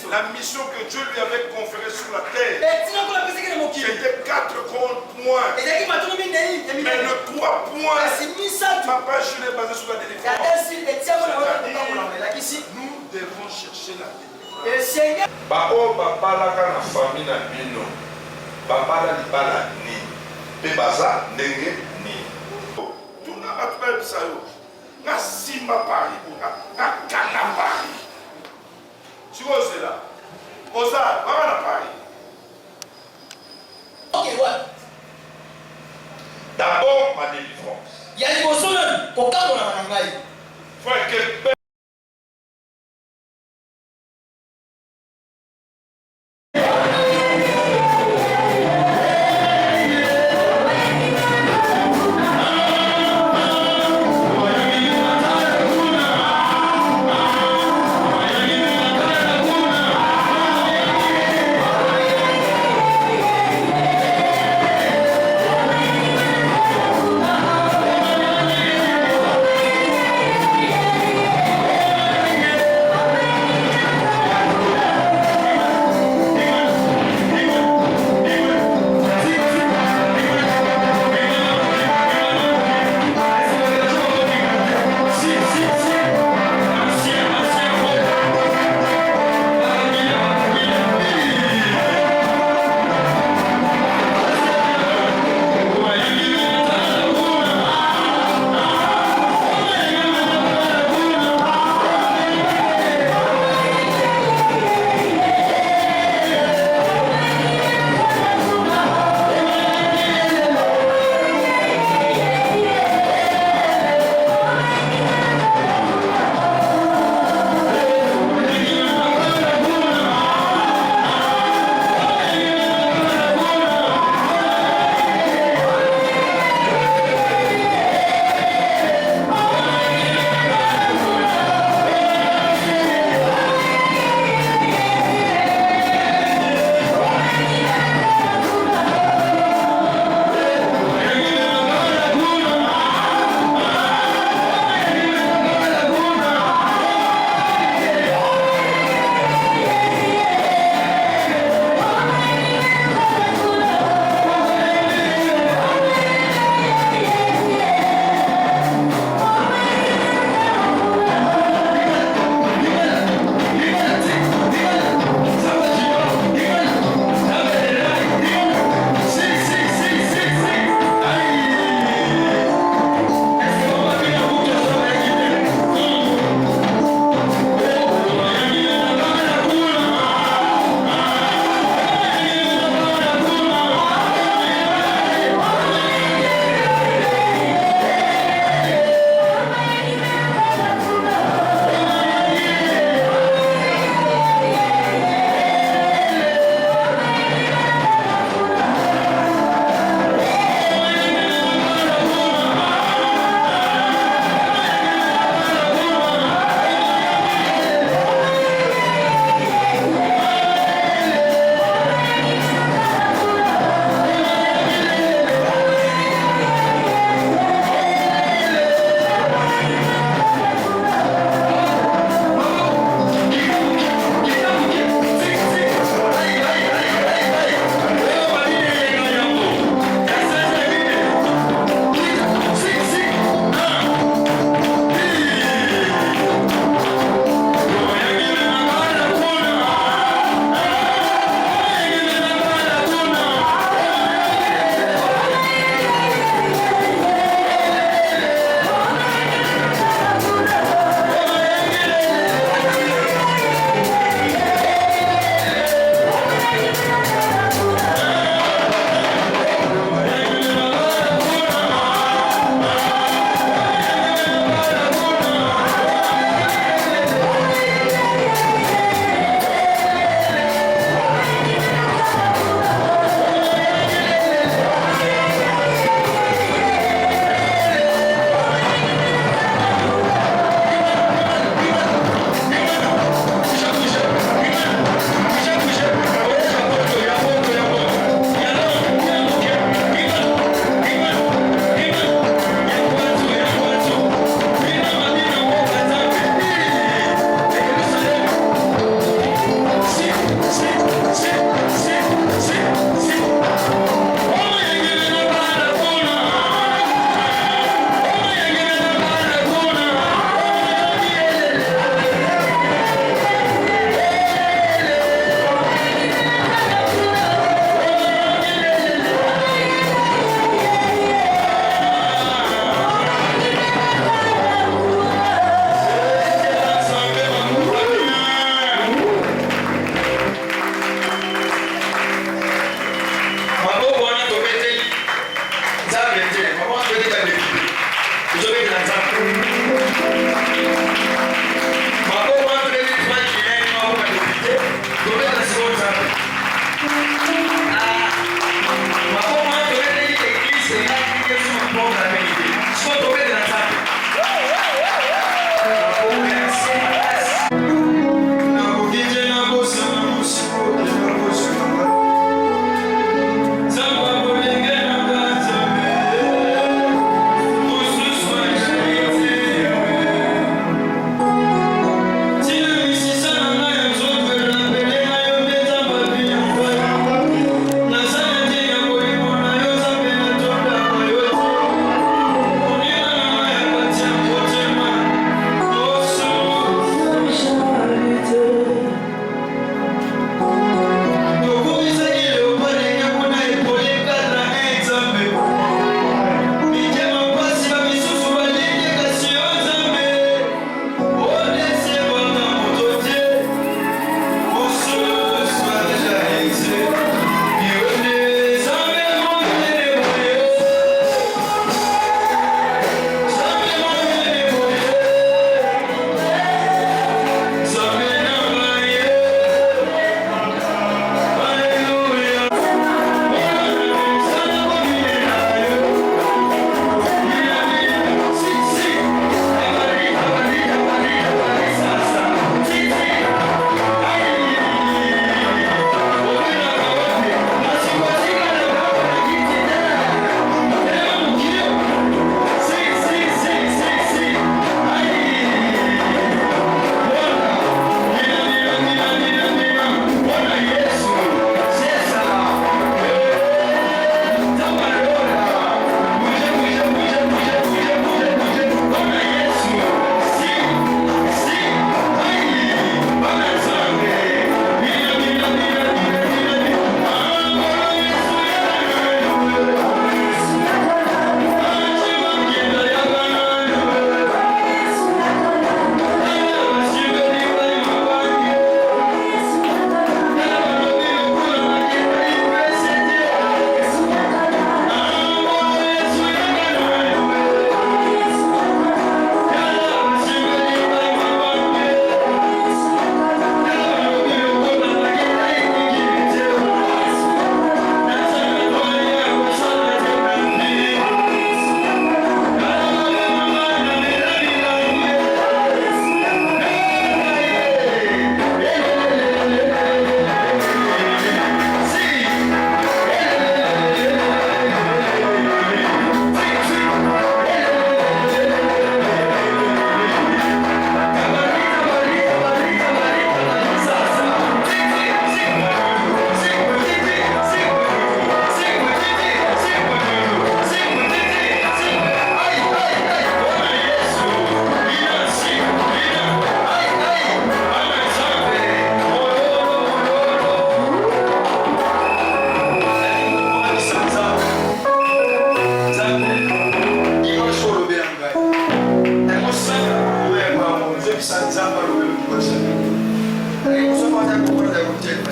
la mission que Dieu lui avait conférée sur la terre, c'était 4 points. Mais le 3 points, ma page est basée sur la délivrance. Nous devons chercher la délivrance. Bao babalaka na famille na bino. Babala libala ni. Pe baza ndenge ni. Tuna batubali bisayo. Na simba pari na kana pari. Chikoze là. Oza, baba na pari. Ok, ouais. D'abord ma délivrance. Il y a une personne qui est là. Frère, quel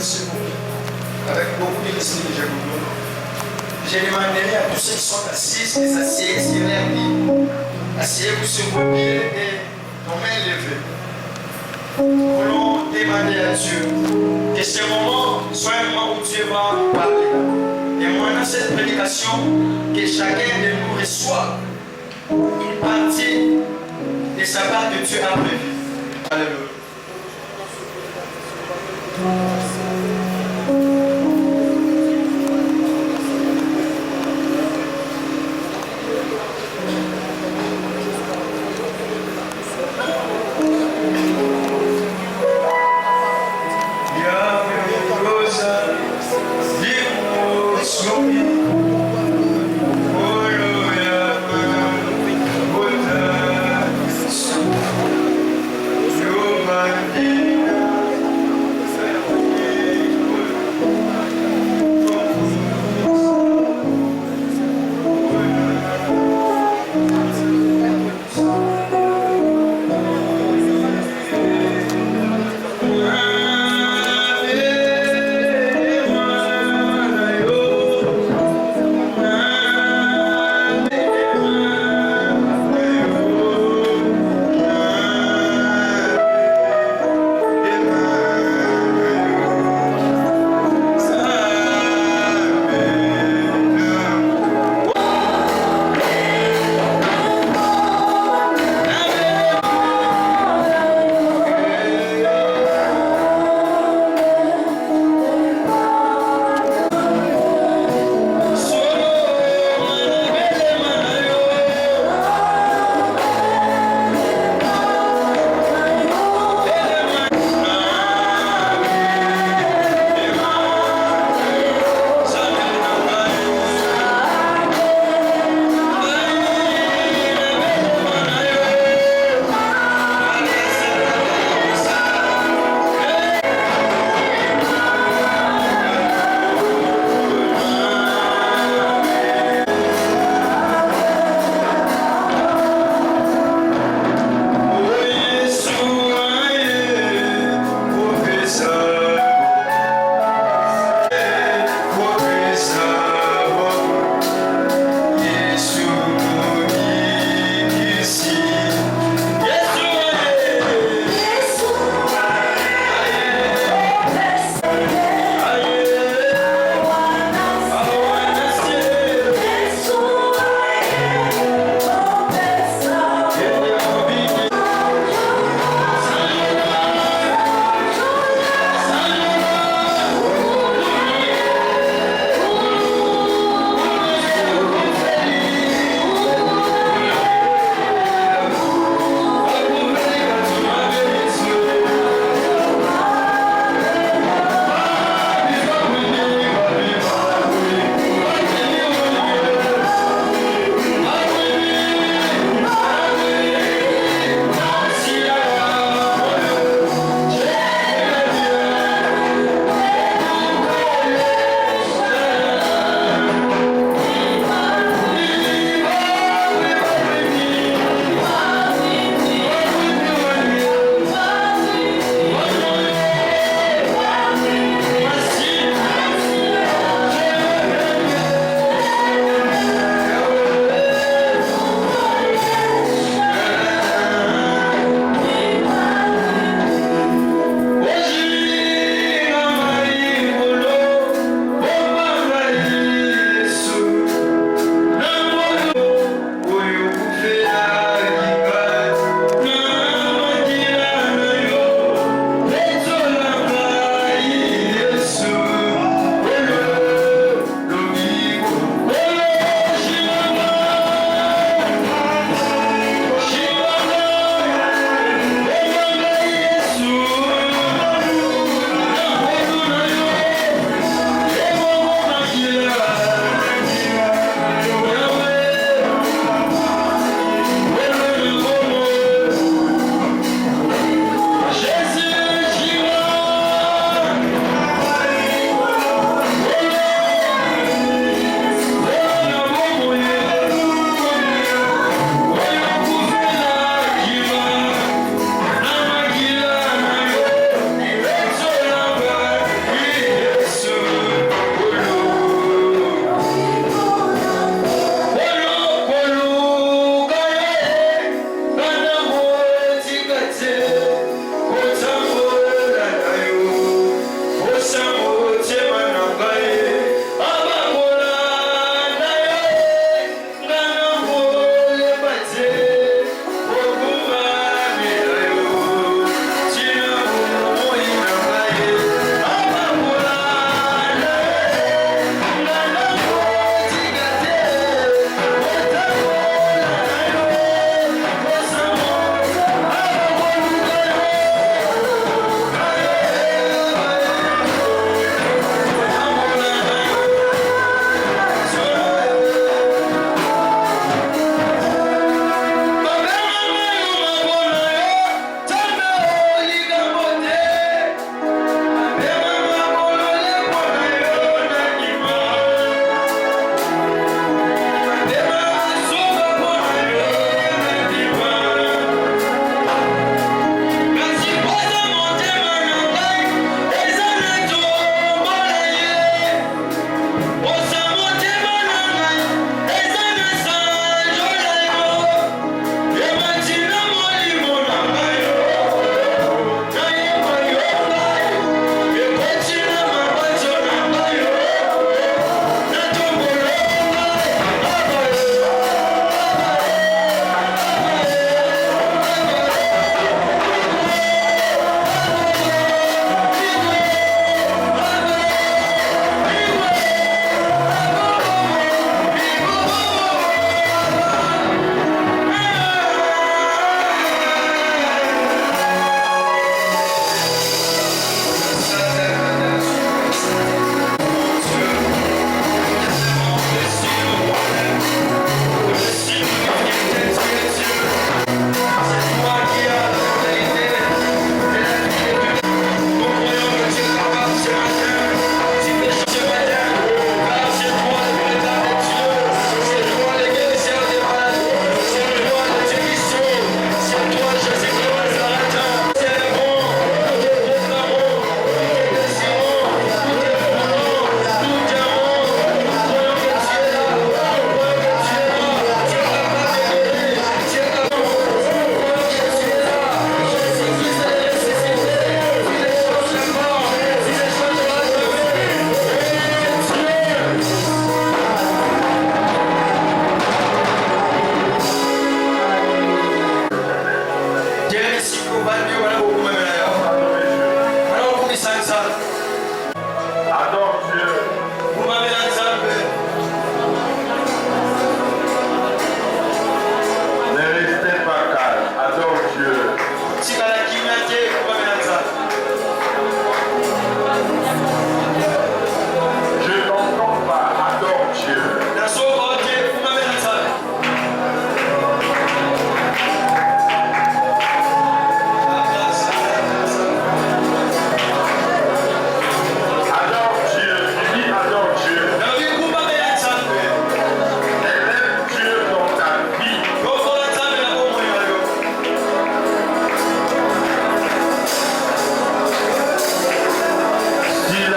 s'il vous plaît. Avec beaucoup de respect, je demanderai à tous ceux qui sont assis, de s'assieds, sur leur lit. Asseyez-vous sur vos pieds et nos mains levées. Nous voulons demander à Dieu que ce moment soit un moment où Dieu va parler. Et moi, dans cette prédication, que chacun de nous reçoive une partie de sa part que Dieu a prévue. Alléluia.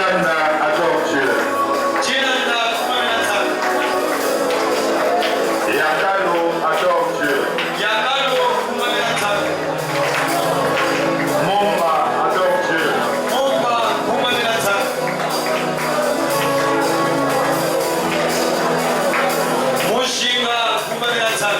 Chinanda adore Dieu. Chinanda kumanata. Yakalo adore Dieu. Yakalo kumanata. Momba adore Dieu. Momba kumanata. Mushinga kumanata.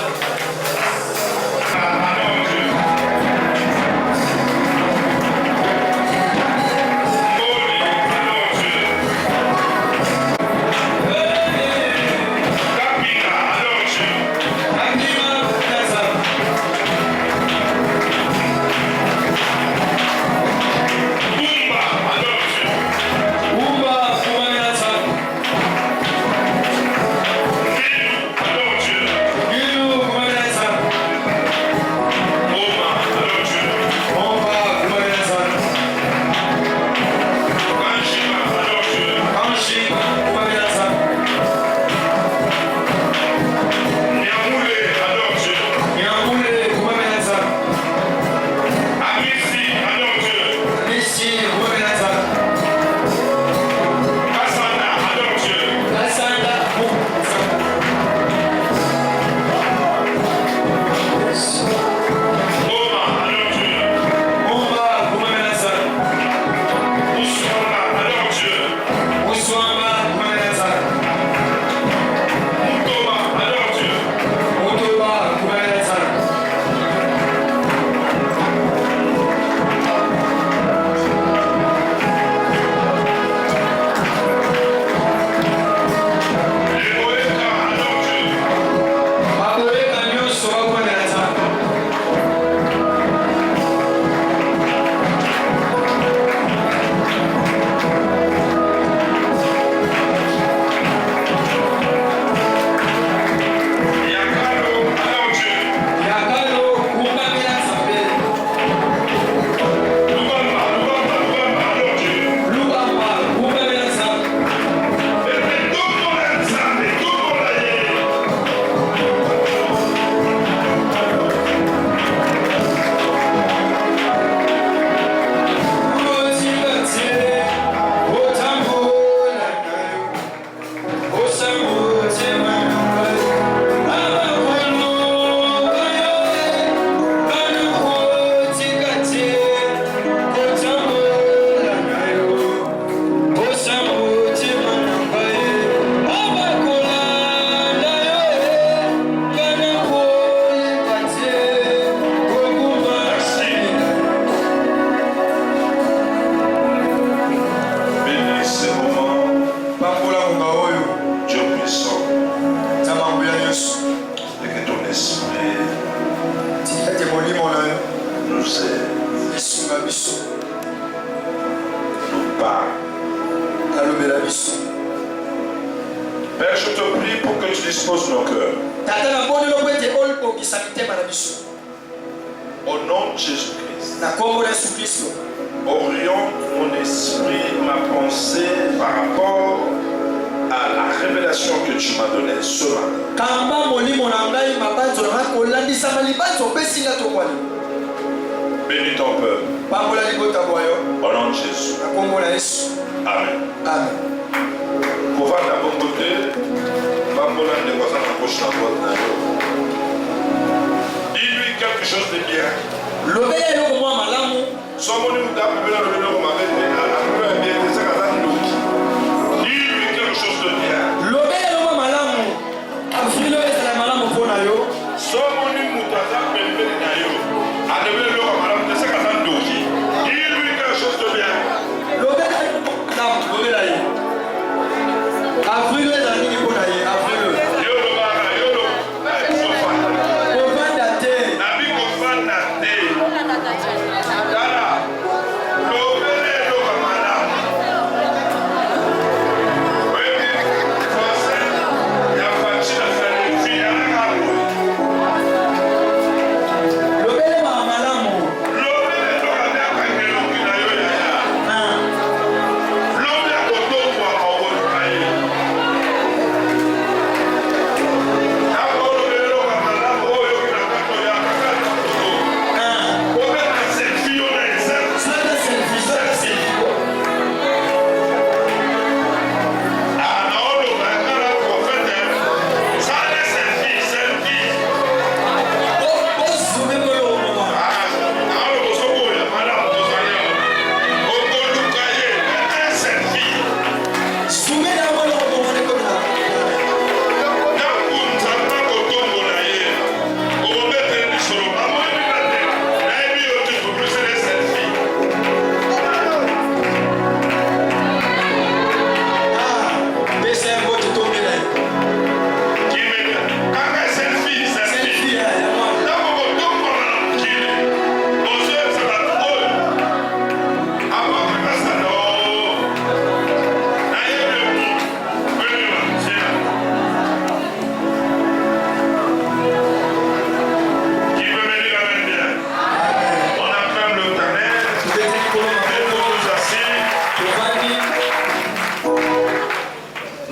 Père, je te prie pour que tu disposes nos cœurs. Au nom de Jésus-Christ, oriente mon esprit, ma pensée par rapport à la révélation que tu m'as donnée ce matin. Bénis ton peuple. Au nom de Jésus. Amen. Amen. Kovanda bongote, bambola ne voisin na gauche na droite. Dis-lui quelque chose de bien. Somoni mudamu bila lobelo ko mabete na peu bien de ça kaza ndoki. Dis-lui quelque chose de bien. Somoni mutaza pembeni na yo. Adebelo ko malamu de ça kaza ndoki. Dis-lui quelque chose de bien. Avril est la ligne pour aller. Avril. Yolo bara yolo. Kovanda te. Nabi kovanda te. Dara. Lobele lo kamala.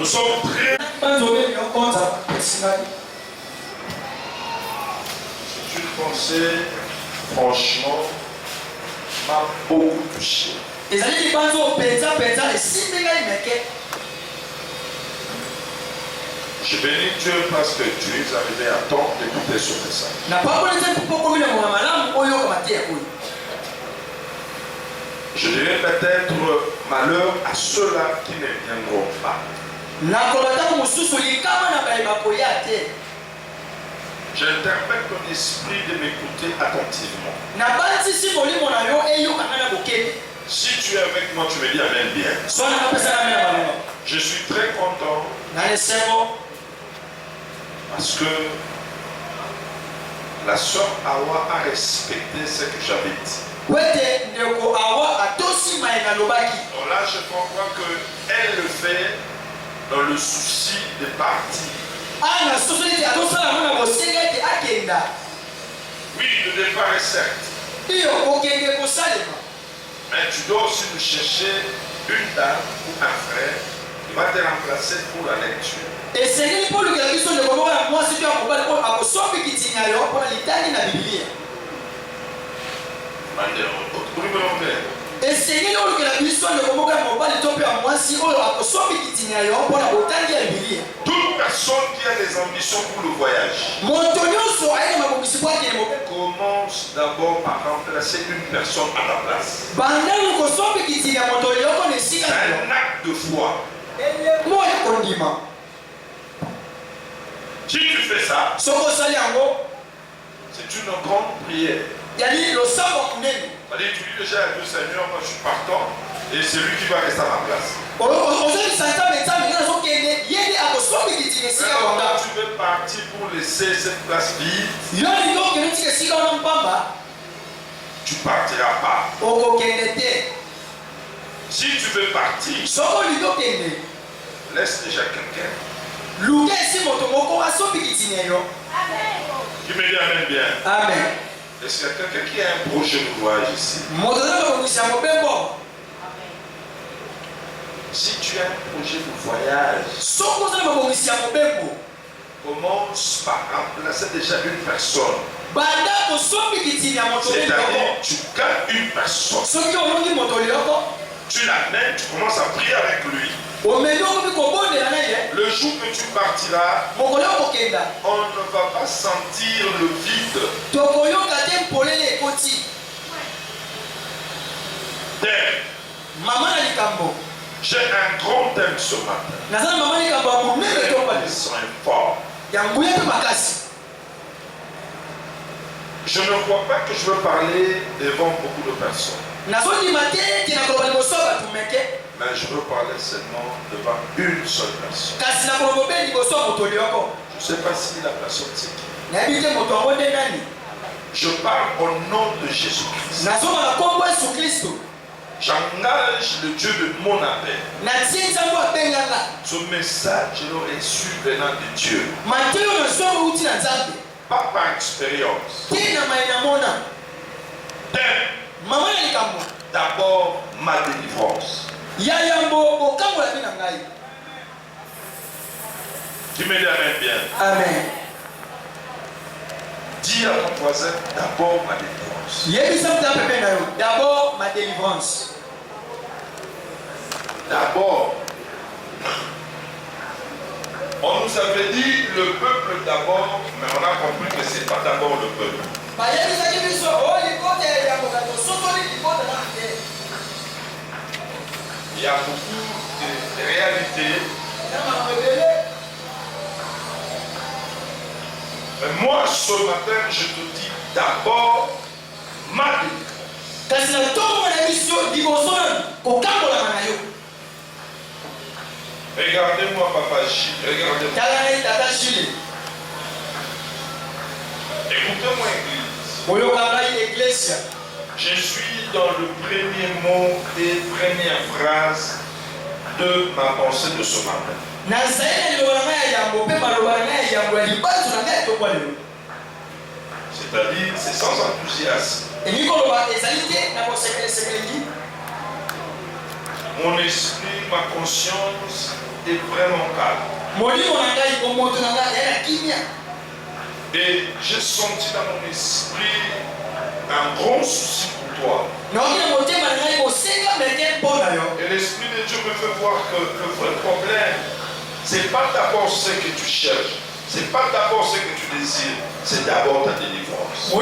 sommes très... C'est une pensée, franchement, m'a beaucoup touché. Je bénis Dieu parce que tu es arrivé à temps d'écouter ce message. Je dirais peut-être malheur à ceux-là qui ne viendront pas. J'interpelle ton esprit de m'écouter attentivement. Si tu es avec moi, tu me dis Amen bien. Je suis très content parce que la sœur Awa a respecté ce que j'avais dit. Donc là, je comprends qu'elle le fait dans le souci de partir. Oui, le départ est certes. Mais tu dois aussi nous chercher une dame ou un frère qui va te remplacer pour la lecture. Toute personne qui a des ambitions pour le voyage commence d'abord par remplacer une personne à la place. C'est un acte de foi. Si tu fais ça, c'est une grande prière. Tu dis déjà à Dieu, Seigneur, moi je suis partant et c'est lui qui va rester à ma place. Quand tu veux partir pour laisser cette place vide, tu ne partiras pas. Si tu veux partir, laisse déjà quelqu'un. Qui me dit Amen bien. Amen. Est-ce qu'il y a quelqu'un qui a un projet de voyage ici? Si tu as un projet de voyage, commence par remplacer déjà une personne. C'est-à-dire, tu gagnes une personne. Tu l'amènes, tu commences à prier avec lui. Le jour que tu partiras, on ne va pas sentir le vide. J'ai un grand thème ce matin. Ils sont forts. Je ne crois pas que je veux parler devant beaucoup de personnes. Mais je veux parler seulement devant une seule personne. Je ne sais pas si la personne c'est qui. Je parle au nom de Jésus-Christ. J'engage le Dieu de mon appel. Ce message, je l'ai reçu venant de Dieu. Pas par expérience. D'abord, ma délivrance. Tu me dis Amen bien. Amen. Dis à ton voisin, d'abord ma délivrance. D'abord ma délivrance. D'abord. On nous avait dit le peuple d'abord, mais on a compris que ce n'est pas d'abord le peuple. Il y a beaucoup de réalités. Mais moi, ce matin, je te dis d'abord ma délivrance. Regardez-moi, Papa Gilles. Regardez-moi. Écoutez-moi, Église. Je suis dans le premier mot et première phrase de ma pensée de ce matin. C'est-à-dire, c'est sans enthousiasme. Mon esprit, ma conscience est vraiment calme. Et j'ai senti dans mon esprit un grand souci pour toi. Et l'Esprit de Dieu me fait voir que le vrai problème, c'est pas d'abord ce que tu cherches, c'est pas d'abord ce que tu désires, c'est d'abord ta délivrance.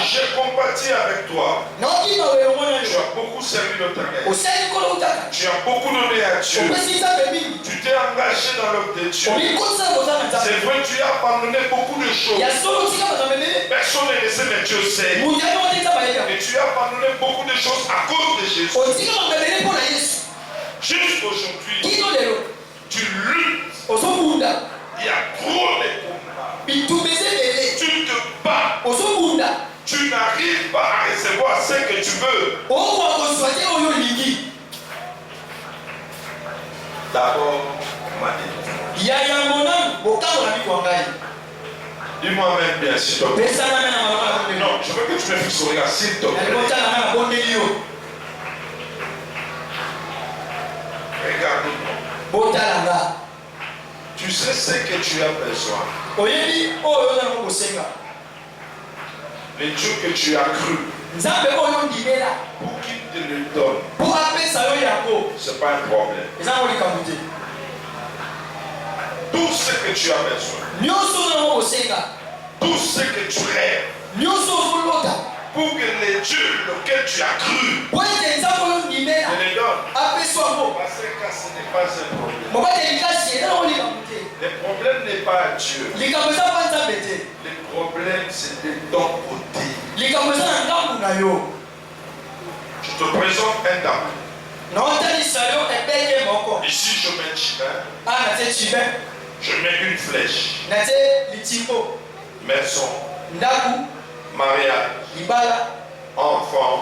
J'ai compati avec toi. Tu as beaucoup servi l'Éternel. Tu as beaucoup donné à Dieu. Tu t'es engagé dans l'œuvre de Dieu. C'est vrai, tu as abandonné beaucoup de choses. Personne n'est laissé, mais Dieu sait. Et tu as abandonné beaucoup de choses à cause de Jésus. Jusqu'aujourd'hui, tu luttes. Il y a trop de combats. Tu te bats. Tu n'arrives pas à recevoir ce que tu veux. D'abord, ma délivrance. Dis-moi même bien, s'il te plaît. Non, je veux que tu me fixes au regard, s'il te plaît. Regarde-moi. Tu sais ce que tu as besoin. Les Dieu que tu as cru, pour qu'il te le donne, c'est pas un problème. Tout ce que tu as besoin, tout ce que tu rêves, pour que les dieux auxquels tu as cru te le donne. Parce que ce n'est pas un problème. Le problème n'est pas à Dieu. Le problème, c'est de ton côté. Je te présente un tableau. Ici, je mets un chivin. Je mets une flèche. Maison. Mariage. Enfant.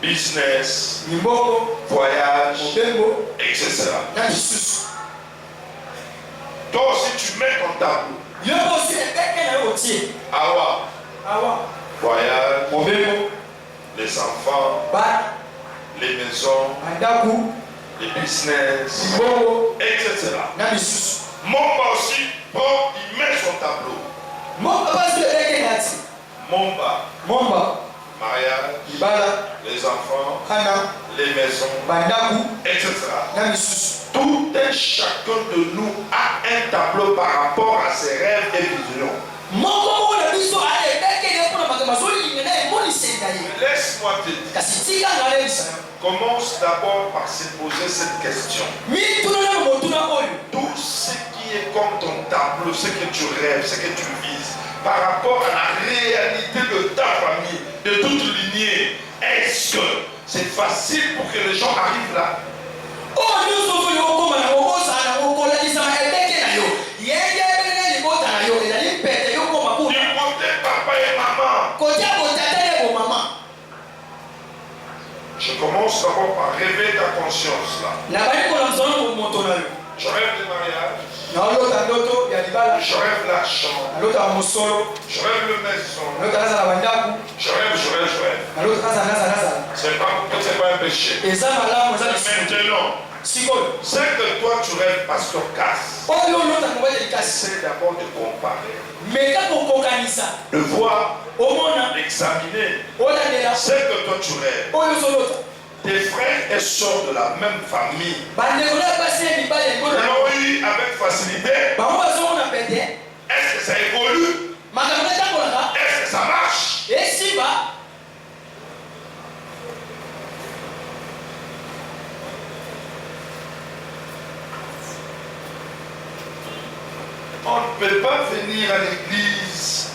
Business. Voyage. Etc. Toi aussi, tu mets ton tableau. Awa. Voyage. Les enfants. Les maisons. Les business. Etc. Mon papa aussi prend, il met son tableau. Momba. Mariage. Les enfants. Les maisons. Etc. Tout un chacun de nous a un tableau par rapport à ses rêves et visions. Laisse-moi te dire. Commence d'abord par se poser cette question. Tout ce qui est comme ton tableau, ce que tu rêves, ce que tu vises, par rapport à la réalité de ta famille, de toute lignée, est-ce que c'est facile pour que les gens arrivent là? Je commence d'abord par réveiller ta conscience là. Je rêve de mariage. Je rêve l'argent. Je rêve le maison. Je rêve. C'est pas un péché. Maintenant, c'est que toi tu rêves Pasteur Casse. Essaie d'abord de comparer. De voir, d'examiner. C'est que toi tu rêves. Tes frères et sœurs de la même famille l'ont eu avec facilité. Est-ce que ça évolue? Est-ce que ça marche? On ne peut pas venir à l'église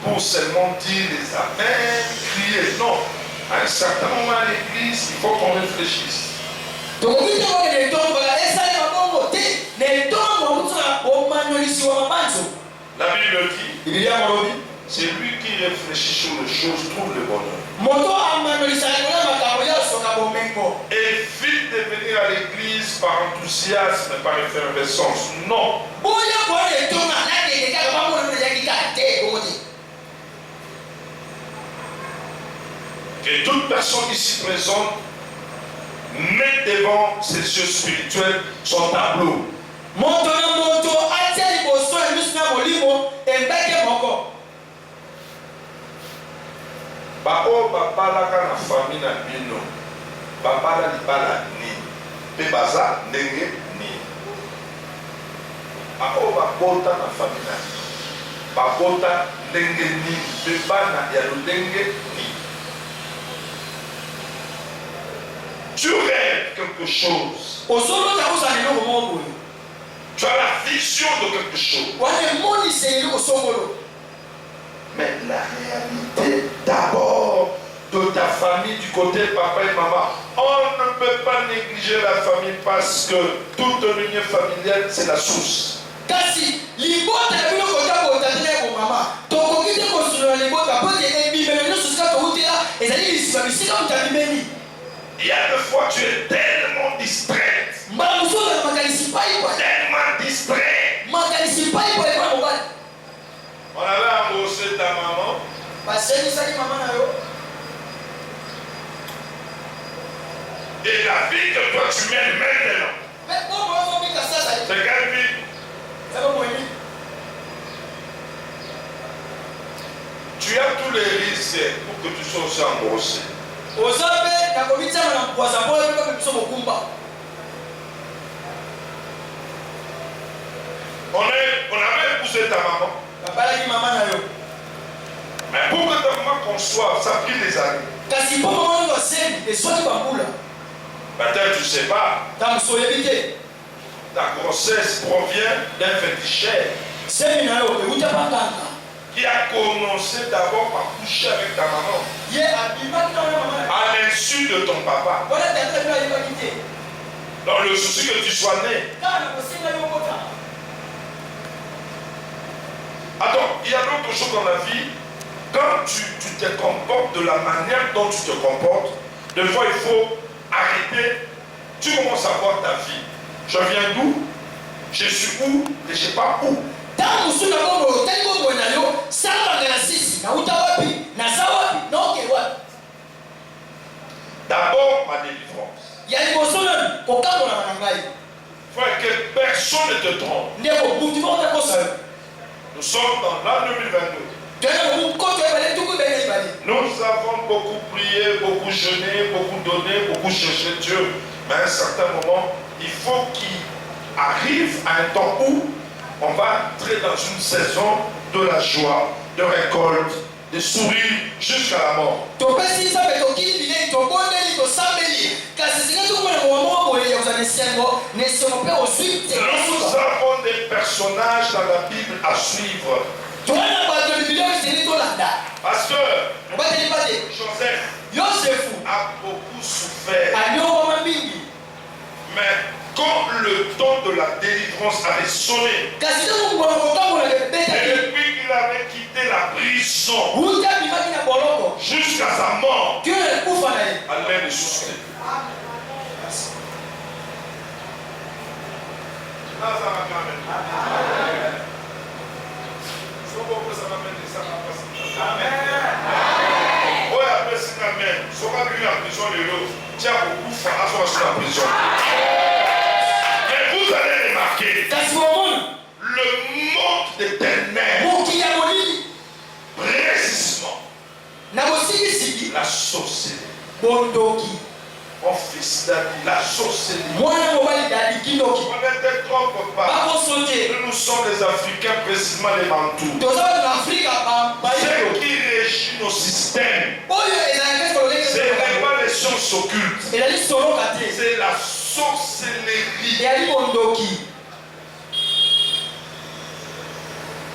pour seulement dire les amens, crier. Non. À un certain moment à l'église, il faut qu'on réfléchisse. La Bible dit, c'est lui qui réfléchit sur les choses trouve le bonheur. Évite de venir à l'église par enthousiasme, par effervescence. Non. Que toute personne ici présente met devant ses yeux spirituels son tableau. Bao babalaka na famille na bino babala libala ni pe baza ndenge ni bao babota na famille na bino babota ndenge ni pe bana ya ndenge ni. Tu rêves quelque chose. Tu as la vision de quelque chose. Mais la réalité d'abord de ta famille du côté papa et maman. On ne peut pas négliger la famille parce que toute l'union familiale c'est la source. Il y a des fois tu es tellement distrait. Tellement distrait. On avait embauché ta maman. Et la vie que toi tu mènes maintenant. C'est quelle vie? Tu as tous les risques pour que tu sois aussi embauché. On avait épousé ta maman. Mais pour que ta maman conçoive, ça a pris des années. Peut-être tu ne sais pas. Ta grossesse provient d'un féticheur qui a commencé d'abord par coucher avec ta maman à l'insu de ton papa. Dans le souci que tu sois né. Attends, il y a d'autres choses dans la vie. Quand tu te comportes de la manière dont tu te comportes, des fois il faut arrêter. Tu commences à voir ta vie. Je viens d'où? Je suis où? Et je ne sais pas où. D'abord ma délivrance. Frère, que personne ne te trompe. Nous sommes dans l'an 2022. Nous avons beaucoup prié, beaucoup jeûné, beaucoup donné, beaucoup cherché Dieu. Mais à un certain moment, il faut qu'il arrive à un temps où on va entrer dans une saison de la joie, de récolte, de sourire jusqu'à la mort. Nous avons des personnages dans la Bible à suivre. Pasteur Joseph a beaucoup souffert. Mais quand le temps de la délivrance avait sonné, et puis qu'il avait quitté la prison jusqu'à sa mort, Allen est suscité. Mais vous allez remarquer le monde des ténèbres, précisément la sorcellerie. Mon fils David, la sorcellerie. Ne te trompe pas. Nous sommes les Africains, précisément les Bantous. Ce qui régit nos systèmes, ce n'est pas les sciences occultes, c'est la sorcellerie.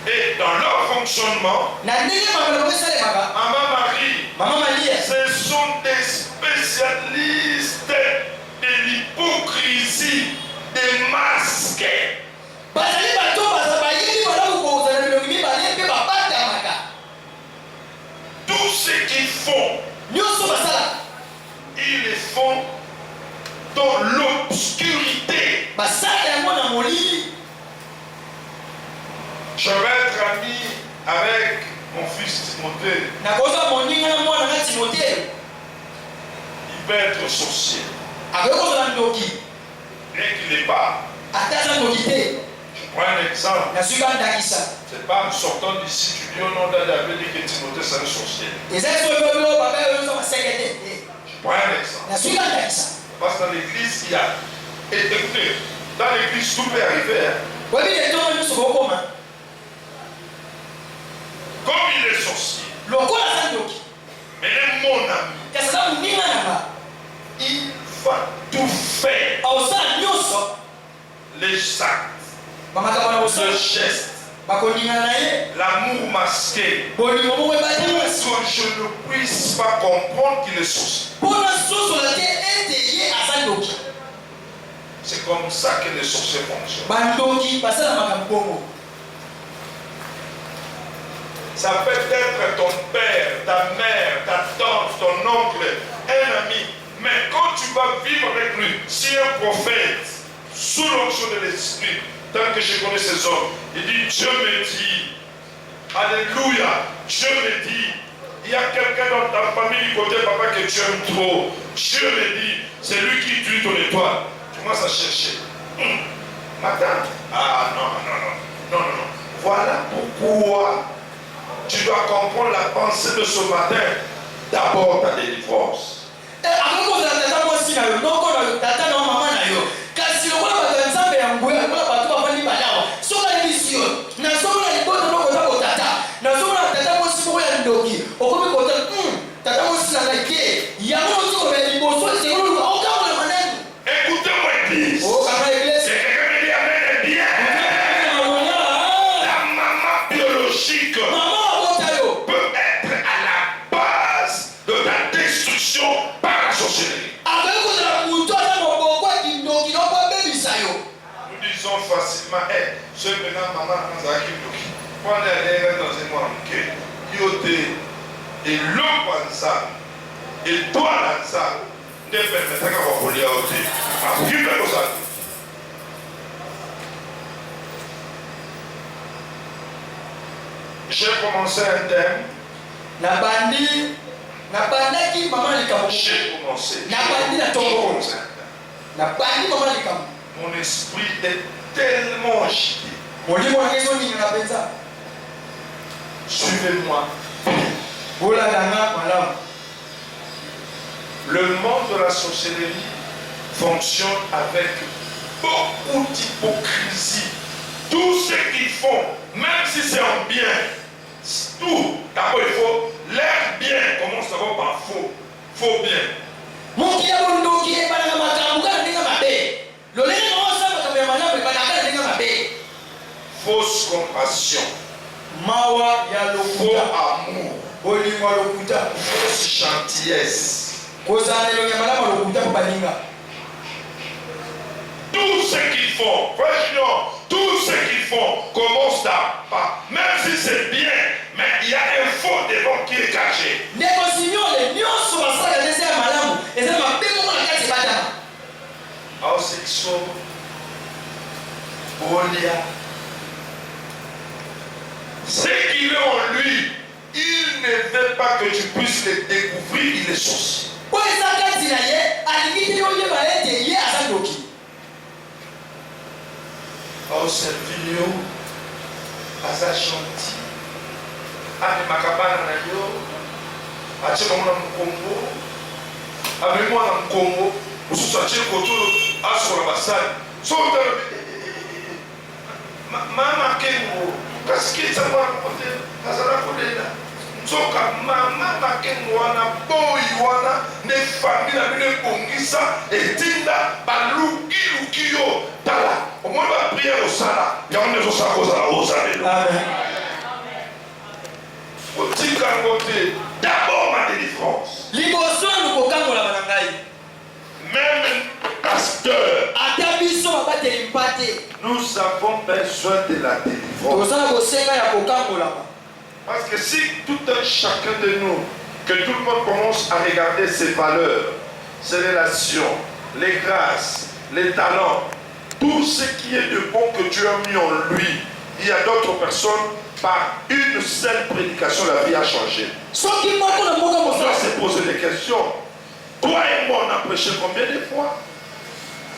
Et dans leur fonctionnement, Maman Marie, ce sont des spécialistes de l'hypocrisie, des masques. Tout ce qu'ils font, ils le font dans l'obscurité. Je vais être ami avec mon fils Timothée. Il peut être sorcier. Bien qu'il n'est pas. Je prends un exemple. C'est pas en sortant d'ici, tu dis au nom d'Adam, dit que Timothée c'est un sorcier. Je prends un exemple. Parce que dans l'église, il y a. Et écoutez, dans l'église, tout peut arriver. Comme il est sorcier. Mais mon ami, il va tout faire. Les actes, le geste, l'amour masqué, pour que je ne puisse pas comprendre qu'il est sorcier. C'est comme ça que les sorciers fonctionnent. Ça peut être ton père, ta mère, ta tante, ton oncle, un ami. Mais quand tu vas vivre avec lui, si un prophète, sous l'onction de l'esprit, tant que je connais ces hommes, il dit, Dieu me dit, alléluia, Dieu me dit, il y a quelqu'un dans ta famille du côté papa que tu aimes trop. Dieu me dit, c'est lui qui tue ton étoile. Tu commences à chercher. Madame, ah non. Voilà pourquoi tu dois comprendre la pensée de ce matin. D'abord ta délivrance. Écoutez-moi, église. C'est quelqu'un qui dit amen bien. La maman biologique peut être à la base de ta destruction par la sorcellerie. Nous disons facilement, ce maintenant maman dans un kiloki. Quand elle est dans un mois, et l'homme en ça, et toi dans ça, ne permettra qu'à vous voler à ôter. Qui fait ça? J'ai commencé un thème. J'ai commencé. Mon esprit est tellement agité. Suivez-moi. Le monde de la sorcellerie fonctionne avec beaucoup d'hypocrisie. Tout ce qu'ils font, même si c'est en bien, tout, d'abord il faut l'air bien, commence d'abord par faux. Faux bien. Fausse compassion. Faux amour. Fausse gentillesse. Tout ce qu'ils font, tout ce qu'ils font commence par, même si c'est bien, mais il y a un faux devant qui est caché. Ce qu'il est en lui, il ne veut pas que tu puisses le découvrir, il est sorcier. Servilio, asa gentil, avec ma cabane na yo, ache comme na Congo, avec moi na Congo, vous sortez koto aso la basali, sortez mama kengo, parce que ça va côté, azala kolela, nzoka mama kengo wana boy wana, ne famille na bine bongisa, etinda baluki yo tala. Au moins, la prière au Sala, il y a un autre cause à la hausse à l'élo. D'abord ma délivrance. Même pasteur, nous avons besoin de la délivrance. Parce que si tout un chacun de nous, que tout le monde commence à regarder ses valeurs, ses relations, les grâces, les talents, tout ce qui est de bon que Dieu a mis en lui, il y a d'autres personnes, par une seule prédication, la vie a changé. On doit se poser des questions. Toi et moi, on a prêché combien de fois?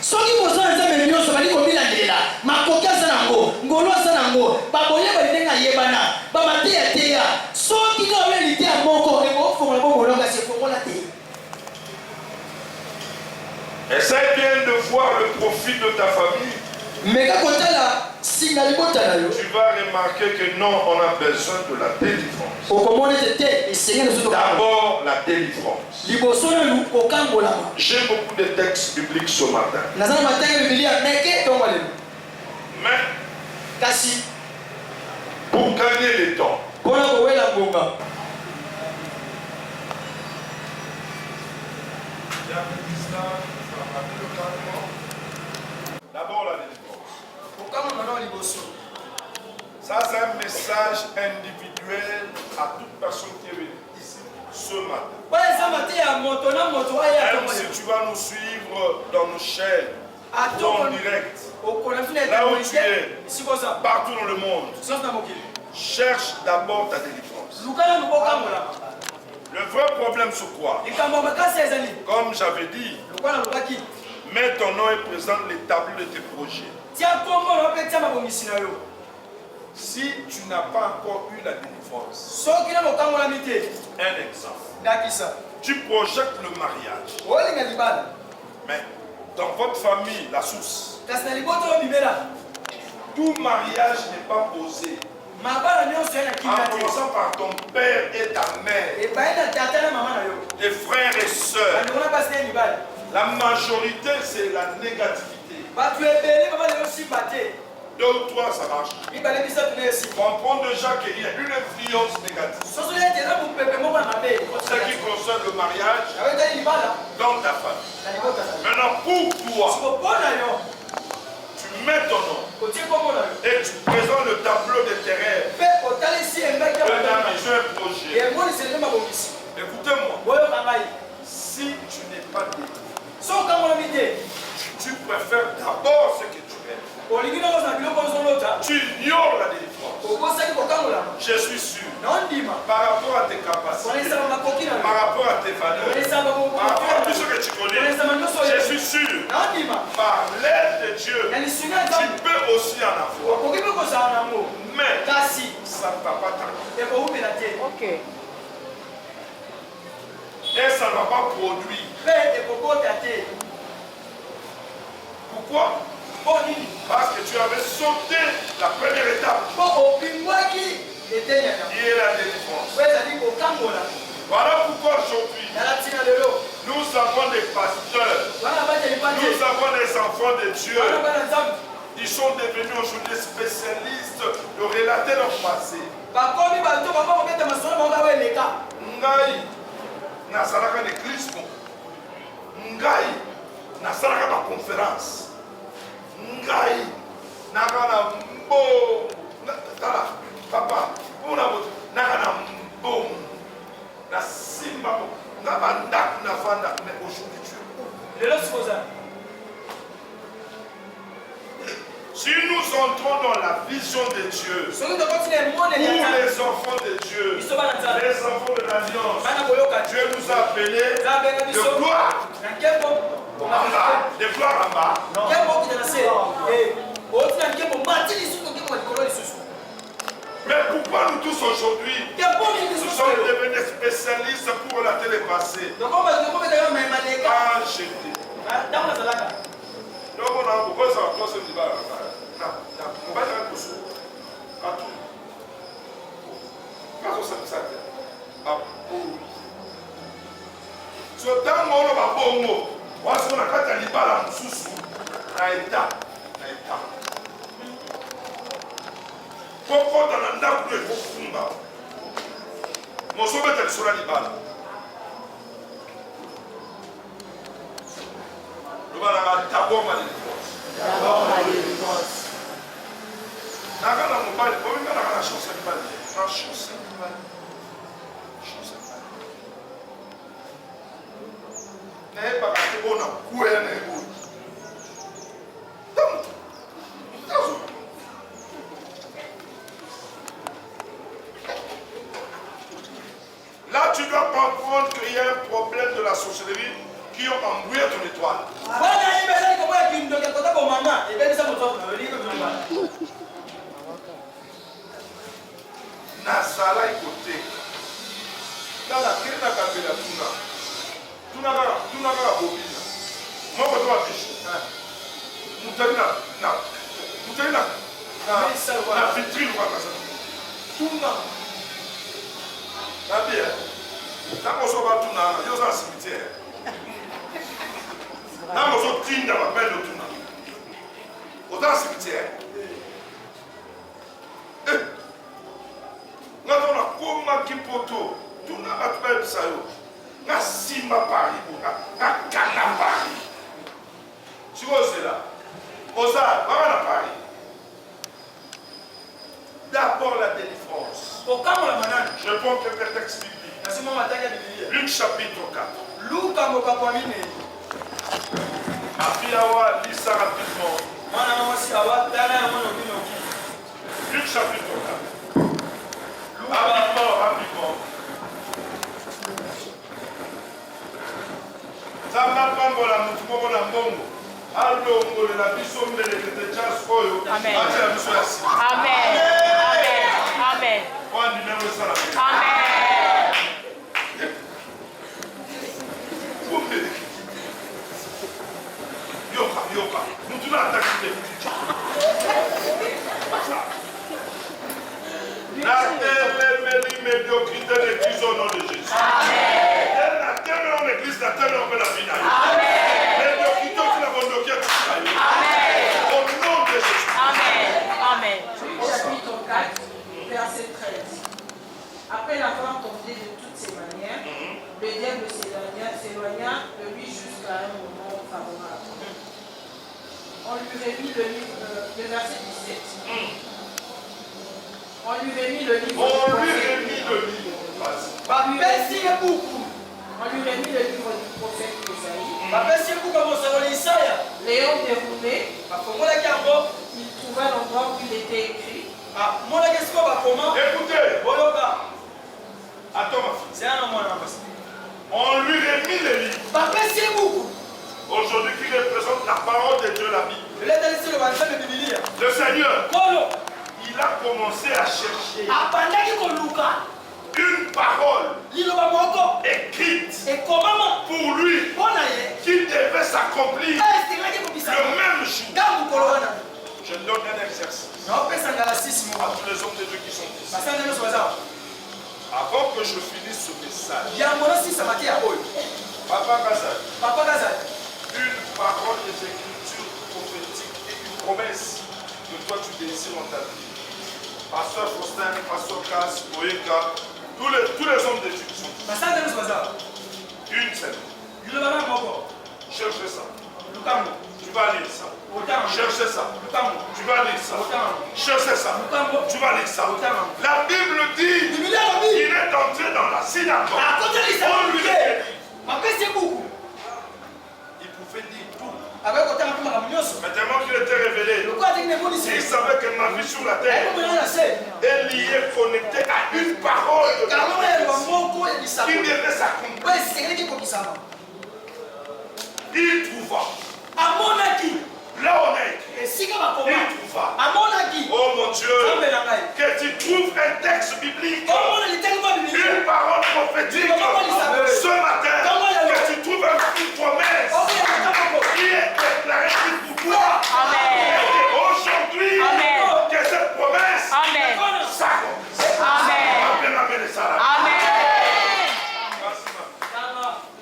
Soki bozana nzambe nyonso bali komilandela makoki aza nango ngolo aza nango baboyeba ndenge ayebana bamateyateya soki nga oyelite ya moko ekofongola bomolonga sefongola te. Essaye bien de voir le profit de ta famille. Meka kotala singa libota na yo. Tu vas remarquer que non, on a besoin de la délivrance. Okomona te esengeli zoto. D'abord la délivrance. Liboso na lu okangolama. J'ai beaucoup de textes bibliques ce matin. Nazana matanga Biblia meke tongole. Mais Kasi pour gagner le temps, pona kowela ngonga. d'abord la délivrance. Ça, c'est un message individuel à toute personne qui est venue ici ce matin. Même si tu vas nous suivre dans nos chaînes, en direct, là où tu es, partout dans le monde, cherche d'abord ta délivrance. Le vrai problème, c'est quoi? Comme j'avais dit, mets ton nom et présente les tableaux de tes projets. Si tu n'as pas encore eu la délivrance, un exemple, tu projettes le mariage, mais dans votre famille, la source, tout mariage n'est pas posé. En commençant par ton père et ta mère, tes frères et sœurs, la majorité c'est la négativité. 2 ou 3 ça marche. Comprends déjà qu'il y a une influence négative. Ce qui concerne le mariage dans ta famille. Maintenant pour toi, tu mets ton nom et tu présentes le tableau de tes rêves, de ta vision et projet. Écoutez-moi, si tu n'es pas délivré, tu préfères d'abord ce que tu aimes. Tu ignores la délivrance. Je suis sûr, par rapport à tes capacités, par rapport à tes valeurs, par rapport à tout ce que tu connais, je suis sûr, par l'aide de Dieu, tu peux aussi en avoir. Mais ça ne va pas t'arriver. Et ça ne va pas produire. Pourquoi? Parce que tu avais sauté la première étape. Qui est la délivrance. Voilà pourquoi aujourd'hui, nous avons des pasteurs, nous avons des enfants de Dieu. Ils sont devenus aujourd'hui spécialistes de relater leur passé. Ngai, nasalaka l'église, Ngai, nasalaka ma conférence. Ngai, nakana mbo, tala, papa, puna bote, nakana mbo, na simba, nabanda, navanda, mais aujourd'hui tu es où? Si nous entrons dans la vision de Dieu, pour les enfants de Dieu, les enfants de l'Alliance, Dieu nous a appelés de gloire en bas, de gloire en bas. Mais pourquoi nous tous aujourd'hui, nous sommes devenus spécialistes pour la télé passée? Ah, j'étais. Donc on a beaucoup de choses à d'abord ma délivrance. Nakana mobile, bomi kana kana chance animale. Na chance animale. Chance animale. Na pas ka bona kuela na ebo. Là, tu dois comprendre qu'il y a un problème de la sorcellerie qui ont embrouillé ton étoile. Nasala écoute. Dans la quête à Kabila Tuna kaka bobina. Moi je dois afficher. Moutali na vitrine kwa kasa. Tuna. Na bien. Quand on soit tuna, yo ça cimetière. Quand on soit tinda va perdre tuna. Autant cimetière. Quand on a comme kipoto, tuna va perdre ça yo. Na simba Paris, na kana Paris. Tu vois cela? Osa, va à Paris. D'abord la délivrance. Je prends quelques textes bibliques. Luc chapitre 4. Afiawa, lis ça rapidement. Luc chapitre 4. Rapidement. Zama pambola mutu moko na mbongo alongolela biso mbelekete chance oyo atia biso ya sika. Amen. Amen. Kwa numéro esala. Amen. Yoka. Mutu na attaque de la terre médiocrité l'église au nom de Jésus. Amen. La terre en l'église, la terre en la finale. Amen. Médiocrité qui la bondokia tout ça. Amen. Au nom de Jésus. Amen. Chapitre 4, verset 13. Après l'avoir tenté de toutes ses manières, le diable s'éloigna de lui jusqu'à un moment favorable. On lui remit le livre, le verset 17. On lui remit le livre. On lui remit le livre. On lui remit le livre du prophète Isaïe. Léon déroulé, il trouva l'endroit où il était écrit. Écoutez. Attends ma fille. On lui remit le livre. Aujourd'hui qui représente la parole de Dieu, la Bible. Le Seigneur, il a commencé à chercher une parole écrite pour lui qui devait s'accomplir le même jour. Je donne un exercice à tous les hommes de Dieu qui sont ici. Avant que je finisse ce message, Papa Gazal, une parole des Écritures prophétiques et une promesse que toi tu désires dans ta vie. Pasteur Faustin, Pasteur Cass, Boyeka, tous les hommes de Dieu qui sont ici. Une seule. Cherchez ça. Tu vas lire ça. Cherchez ça. Tu vas lire ça. Cherchez ça. Tu vas lire ça. La Bible dit qu'il est entré dans la synagogue. On lui a dit. Il pouvait dire tout. Mais tellement qu'il était révélé, il savait que ma vie sur la terre est liée, connectée à une parole de Dieu qui devait s'accomplir. Il trouva. Là on est écrit. Il trouva. Oh mon Dieu, que tu trouves un texte biblique, une parole prophétique ce matin, que tu trouves une promesse qui est déclarée pour toi. Et aujourd'hui, que cette promesse s'accomplisse. Amen.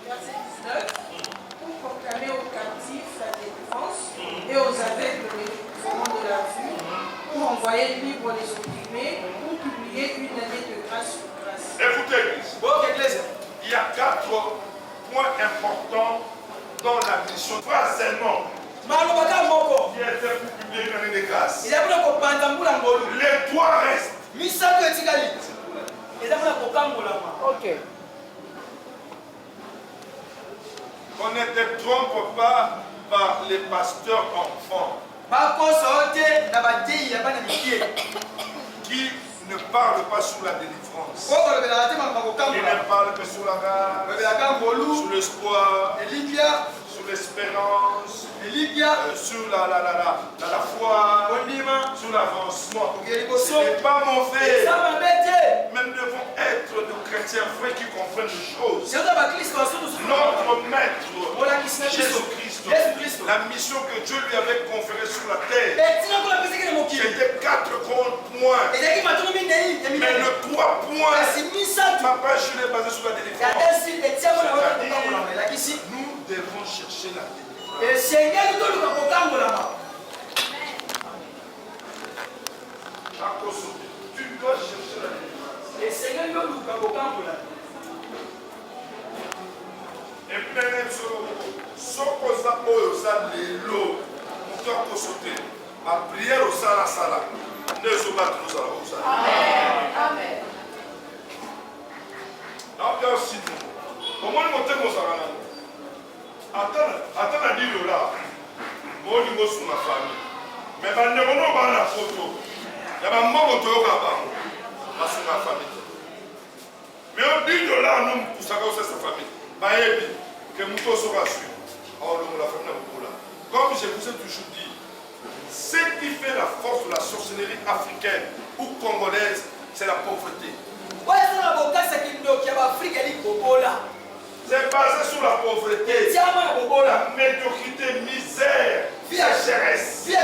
Verset 19. Pour proclamer aux captifs la délivrance et aux aveugles le recouvrement de la vue, pour envoyer libre les opprimés, pour publier une année de grâce sur grâce. Écoutez, Église, il y a 4 points importants dans la mission. 3 seulement qui étaient pour publier une année de grâce. Les 3 restent. Ok. On ne te trompe pas par les pasteurs enfants qui ne parlent pas sur la délivrance. Qui ne parlent que sur la grâce, sur l'espoir, sur l'espérance, sur la foi, sur l'avancement. Ce n'est pas mauvais. Mais nous devons être de chrétiens vrais qui comprennent les choses. Notre maître, Jésus-Christ, la mission que Dieu lui avait conférée sur la terre, c'était 4 grands points. Mais le 3 points, ma page est basée sur la délivrance. Nous devons chercher la délivrance. Tu dois chercher la délivrance. Et puis, ce qu'on a lelo, on doit sauter. Ma prière au sala sala. Ne se battre nous allons au sala. Amen. Amen. Aussi, comment nous montons nos salades? Attends à dire là. Moi, je suis sur ma famille. Mais je ne sais pas la photo. Il y a un moment où je suis sur ma famille. Mais on dit de là, nous, pour savoir où c'est sa famille. Maïbi, que nous tous sera su. Alors, nous, la famille, comme je vous ai toujours dit, ce qui fait la force de la sorcellerie africaine ou congolaise, c'est la pauvreté. C'est basé sur la pauvreté, la médiocrité, misère, sécheresse. Je ne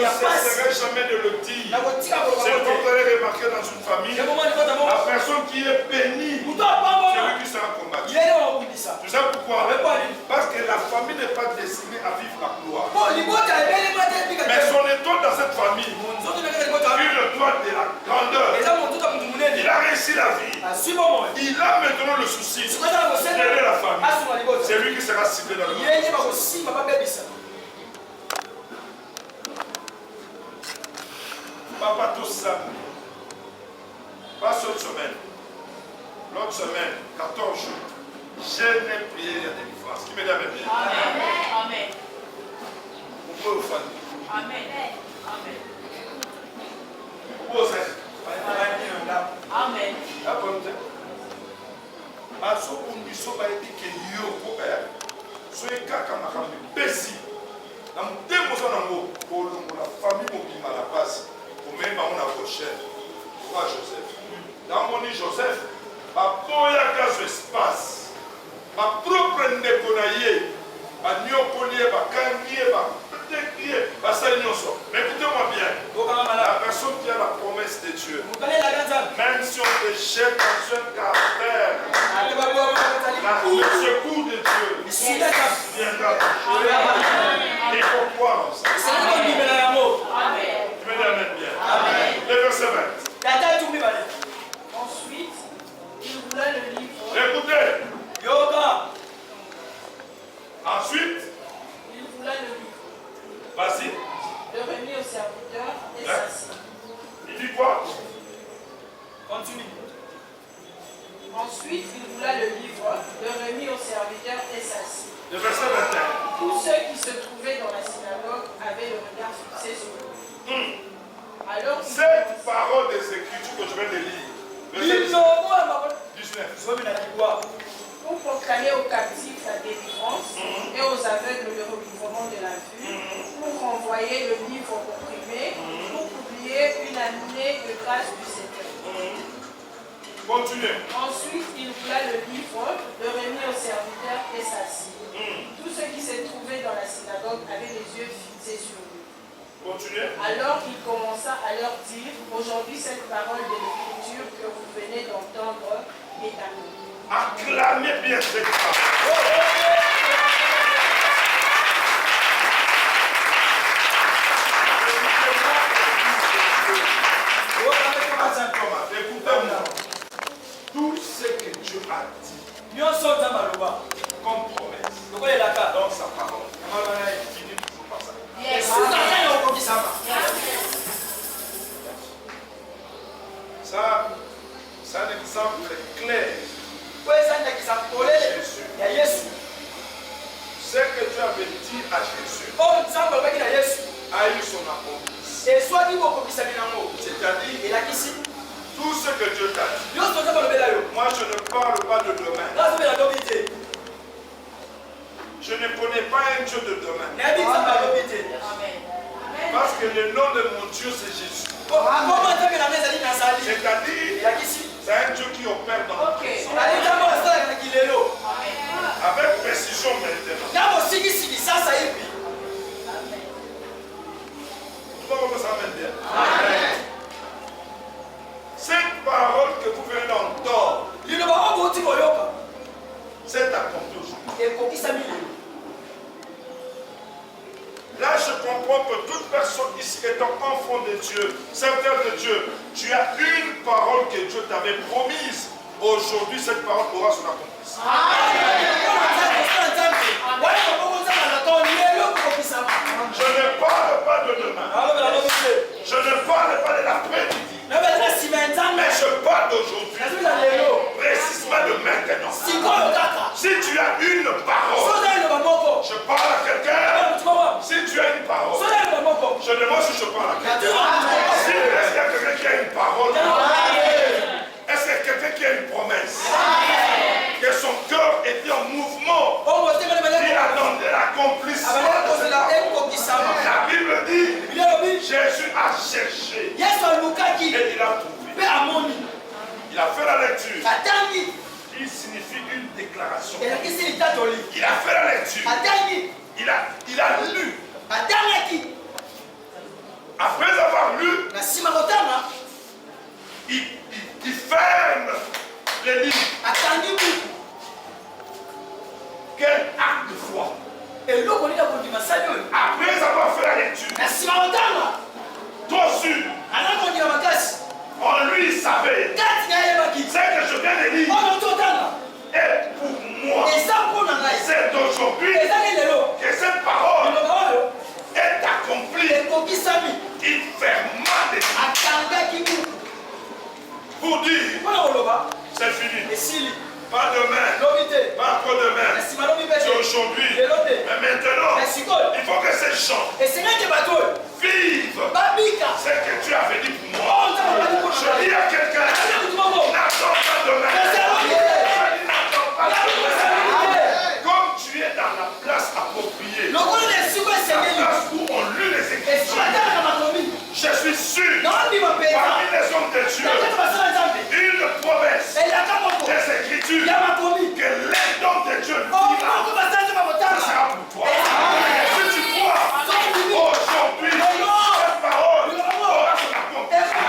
cesserai jamais de le dire. C'est comme vous allez remarquer dans une famille, la personne qui est bénie, c'est lui qui sera combattu. Tu sais pourquoi? Parce que la famille n'est pas destinée à vivre la gloire. Mais son étoile dans cette famille, vu le doigt de la grandeur, il a réussi la vie. Il a maintenant le souci d'aider la famille. C'est lui qui sera ciblé dans le monde. Papa, tout ça, pas cette semaine, l'autre semaine, 14 jours, je n'ai prié la délivrance. Qui me dit Amen? Amen. Vous pouvez vous faire. Amen. Amen. Vous pouvez vous Amen. asokundiso baetike yoko soki kaka makambo epesi na motema oza nango kolongola famille mobima na pasi komemi bango na prochaine oka Joseph namoni Joseph baboyaka zo espace bapropre ndeko na ye banyokoli ye bakangi ye bateki ye basali nyonso. Mais écoutez-moi bien, la personne qui a la promesse de Dieu, même si on te jette dans un caractère, le secours de Dieu viendra. Il faut croire en ça. Tu me dis Amen bien. Le verset 20. Ensuite, il voulait le livre. Écoutez. Ensuite, il voulait le livre. Vas-y. Le remis au serviteur et s'assit. Il dit quoi? Continue. Ensuite, il voulait le livre, le remit au serviteur et s'assit. Le verset 21. Tous ceux qui se trouvaient dans la synagogue avaient le regard fixé sur lui. Alors, cette parole des Écritures que je viens de lire, verset 19. pour proclamer aux captifs la délivrance et aux aveugles le recouvrement de la vue, pour renvoyer le livre aux opprimés, pour publier une année de grâce du Seigneur. Continuez. Ensuite, il voula le livre, le remit au serviteur et s'assit. Tous ceux qui se trouvaient dans la synagogue avaient les yeux fixés sur lui. Continuez. Alors il commença à leur dire, aujourd'hui cette parole de l'Écriture que vous venez d'entendre est à nous. Acclamez bien cette parole. Écoutez-moi. Tout ce que Dieu a dit comme promesse dans sa parole, il finit toujours par ça. Yes. Ça, c'est un exemple clair. Jésus. Ce que Dieu avait dit à Jésus a eu son accomplissement. C'est-à-dire, tout ce que Dieu t'a dit. Moi, je ne parle pas de demain. un Dieu de demain. Amen. Parce que le nom de mon Dieu, c'est Jésus. C'est-à-dire, c'est un Dieu qui opère dans le présent. Avec précision maintenant. Tu vois comment ça m'aide bien? Cette parole que vous venez d'entendre, c'est accompli aujourd'hui. Là, je comprends que toute personne ici étant enfant de Dieu, serviteur de Dieu, tu as une parole que Dieu t'avait promise. Aujourd'hui, cette parole aura son accomplissement. Je ne parle pas de demain. Je ne parle pas de l'après-midi. Mais je parle d'aujourd'hui. Précisément de maintenant. Si tu as une parole, je parle à quelqu'un. Si tu as une parole, je demande si je parle à quelqu'un. Si est-ce qu'il y a quelqu'un qui a une parole, est-ce qu'il y a quelqu'un qui a une promesse, que son cœur était en mouvement, il attendait l'accomplissement de cette parole. La Bible dit, Jésus a cherché et il a trouvé. Il a fait la lecture. Il signifie une déclaration. Il a fait la lecture. Il a lu. Après avoir lu, il ferme les livres. Quel acte de foi. Après avoir fait la lecture, trop sûr, en lui il savait ce que je viens de lire. Et pour moi, c'est aujourd'hui que cette parole est accomplie. Il ferma les livres pour dire c'est fini. Pas demain, pas après-demain, c'est aujourd'hui. Mais maintenant, il faut que ces gens vivent ce que tu avais dit pour moi. Je dis à quelqu'un, n'attends pas demain. N'attends pas demain. Comme tu es dans la place appropriée, la place où on lit les Écritures, je suis sûr, parmi les hommes de Dieu, une promesse des Écritures, que l'aide de Dieu vivra, ça sera pour toi. Si tu crois, aujourd'hui, cette parole aura son accomplissement.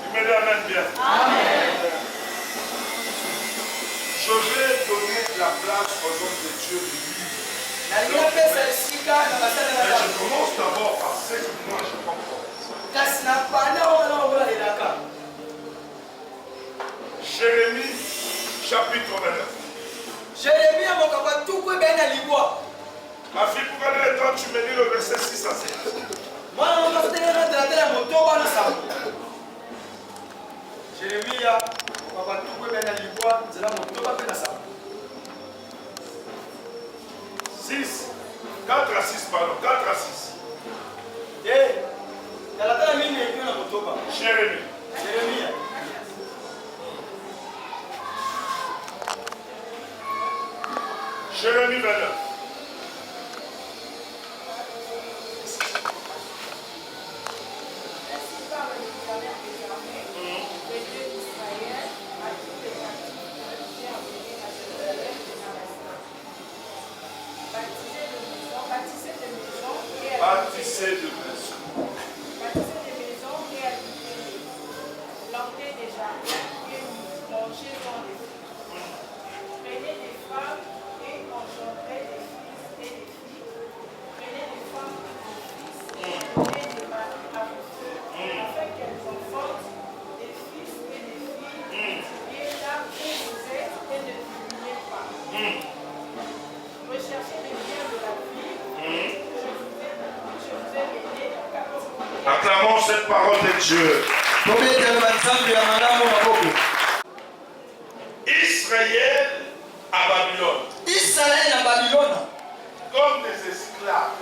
Tu me dis amen bien. Je vais donner la place aux hommes de Dieu de vivre. Mais je commence d'abord par ce que moi je comprends. Jérémie chapitre 29. Ma fille, pour gagner le temps, tu me dis le verset 6 à 7. Jérémia, 6, 4 à 6, pardon, 4 à 6. Jérémie. Jérémie 29. Bâtissez de maisons. Bâtissez des maisons et habitez les villes. Plantez des jardins et mangez dans les fruits. Prenez des femmes et engendrez des fils et des filles. Prenez des femmes et des fils et donnez des maris à vos sœurs, afin qu'elles enfantent des fils et des filles. Et là où vous êtes et ne diminuez pas. Recherchez les biens de la vie. Acclamons cette parole de Dieu. Israël à Babylone. Comme des esclaves.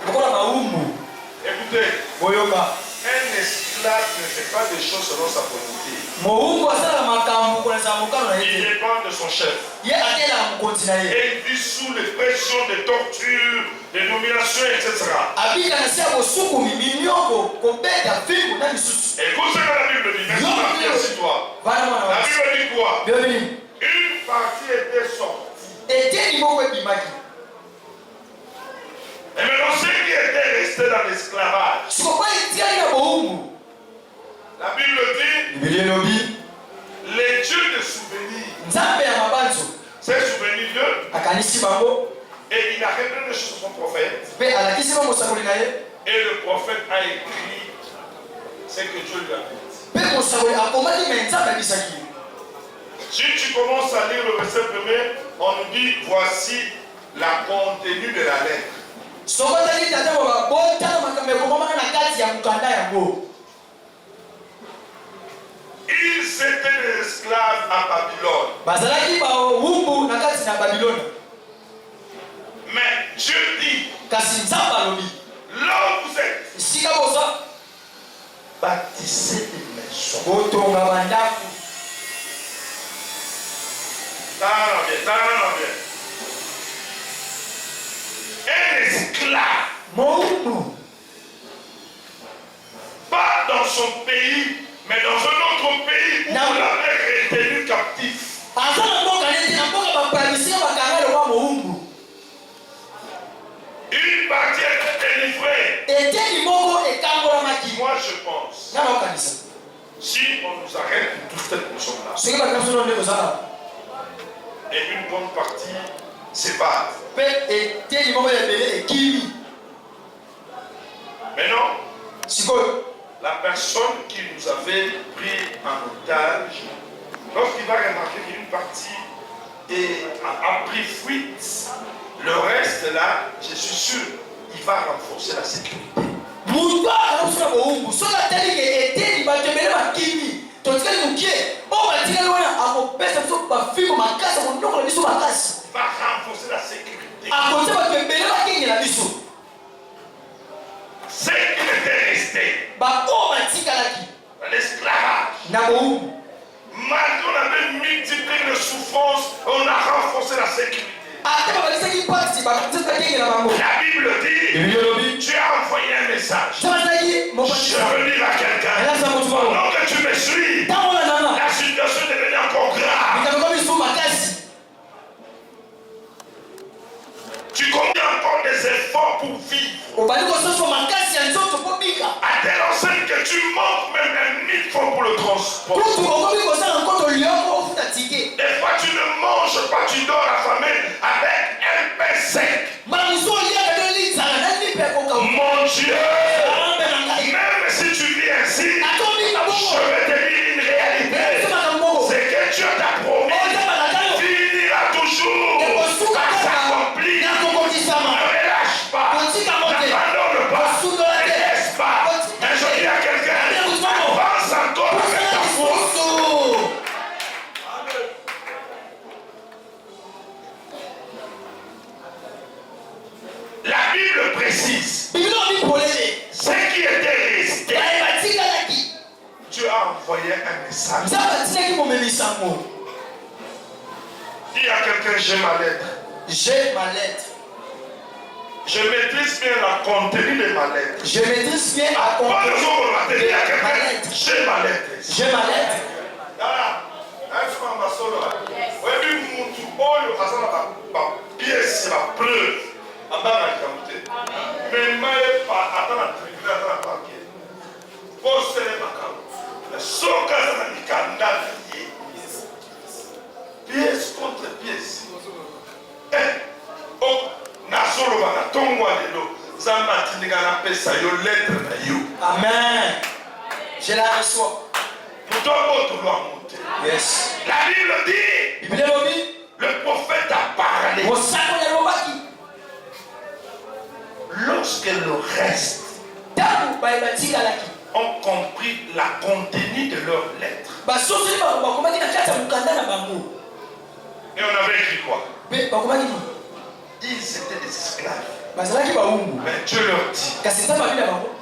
Écoutez, un esclave ne fait pas des choses selon sa volonté. Il dépend de son chef. Et il vit sous les pressions de torture, de domination, etc. Écoute ce que la Bible dit. Merci toi. La Bible dit quoi? Une partie était sortie. Et maintenant, ceux qui étaient restés dans l'esclavage, la Bible dit, les dieux de souvenirs, c'est souvenir d'eux, et il a révélé des choses à son prophète, et le prophète a écrit ce que Dieu lui a dit. Si tu commences à lire le verset 1er, on nous dit, voici la contenu de la lettre. Ils étaient des esclaves à Babylone. Mais Dieu dit, là où vous êtes, bâtissez des maisons. Un esclave, pas dans son pays, mais dans un autre pays où on l'avait retenu captif. Une partie était délivrée. Moi je pense, si on nous arrête pour toute cette personne-là, et une bonne partie s'évade. Maintenant, la personne qui nous avait pris en otage, lorsqu'il va remarquer qu'une partie a pris fuite, le reste là, je suis sûr, il va renforcer la sécurité. Va renforcer la sécurité. Ceux qui étaient restés dans l'esclavage, malgré on avait multiplié les souffrances, on a renforcé la sécurité. La Bible dit, tu as envoyé un message. Je veux dire à quelqu'un, pendant que tu me suis, la situation est devenue encore grave. Tu combien encore des efforts pour vivre. À telle enseigne que tu manques même 1000 francs pour le transport. Des fois tu ne manges pas, tu dors affamé avec un pain sec. Mon Dieu, même si tu vis ainsi, je vais te dire une réalité. C'est que Dieu t'a promis finira toujours par s'accomplir. Ne relâche pas, n'abandonne pas, ne laisse pas. Mais je dis à quelqu'un, avance encore avec ta foi. La Bible précise, ceux qui étaient restés, Dieu a envoyé un message. Dis à quelqu'un, j'ai ma lettre. J'ai ma lettre. Je maîtrise bien la contenu de ma lettre. Je maîtrise bien la contenu de ma lettre. J'ai ma lettre. J'ai ma lettre. Pièce contre pièce. Amen. Je la reçois. Yes. La Bible dit, le prophète a parlé. Lorsque le reste ont compris la contenu de leurs lettres. Et on avait écrit quoi? Ils étaient des esclaves. Mais Dieu leur dit,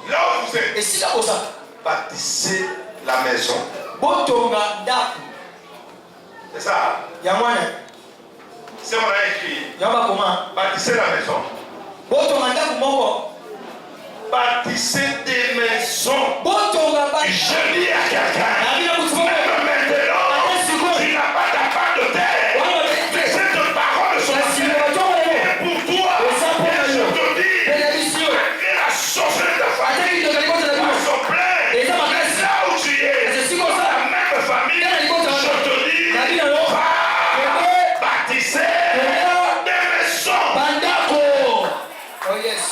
là où vous êtes, bâtissez la maison. C'est ça. Yamwane. Si on a écrit, Yamba comment? bâtissez la maison. Bâtissez des maisons. Je dis à quelqu'un, même maintenant, tu n'as pas ta part de terre. Mais cette parole sont pour toi. Et je te dis, malgré la sorcellerie de ta famille, sont pleins. Là où tu es, dans la même famille, je te dis, va bâtisser des maisons. Oh yes.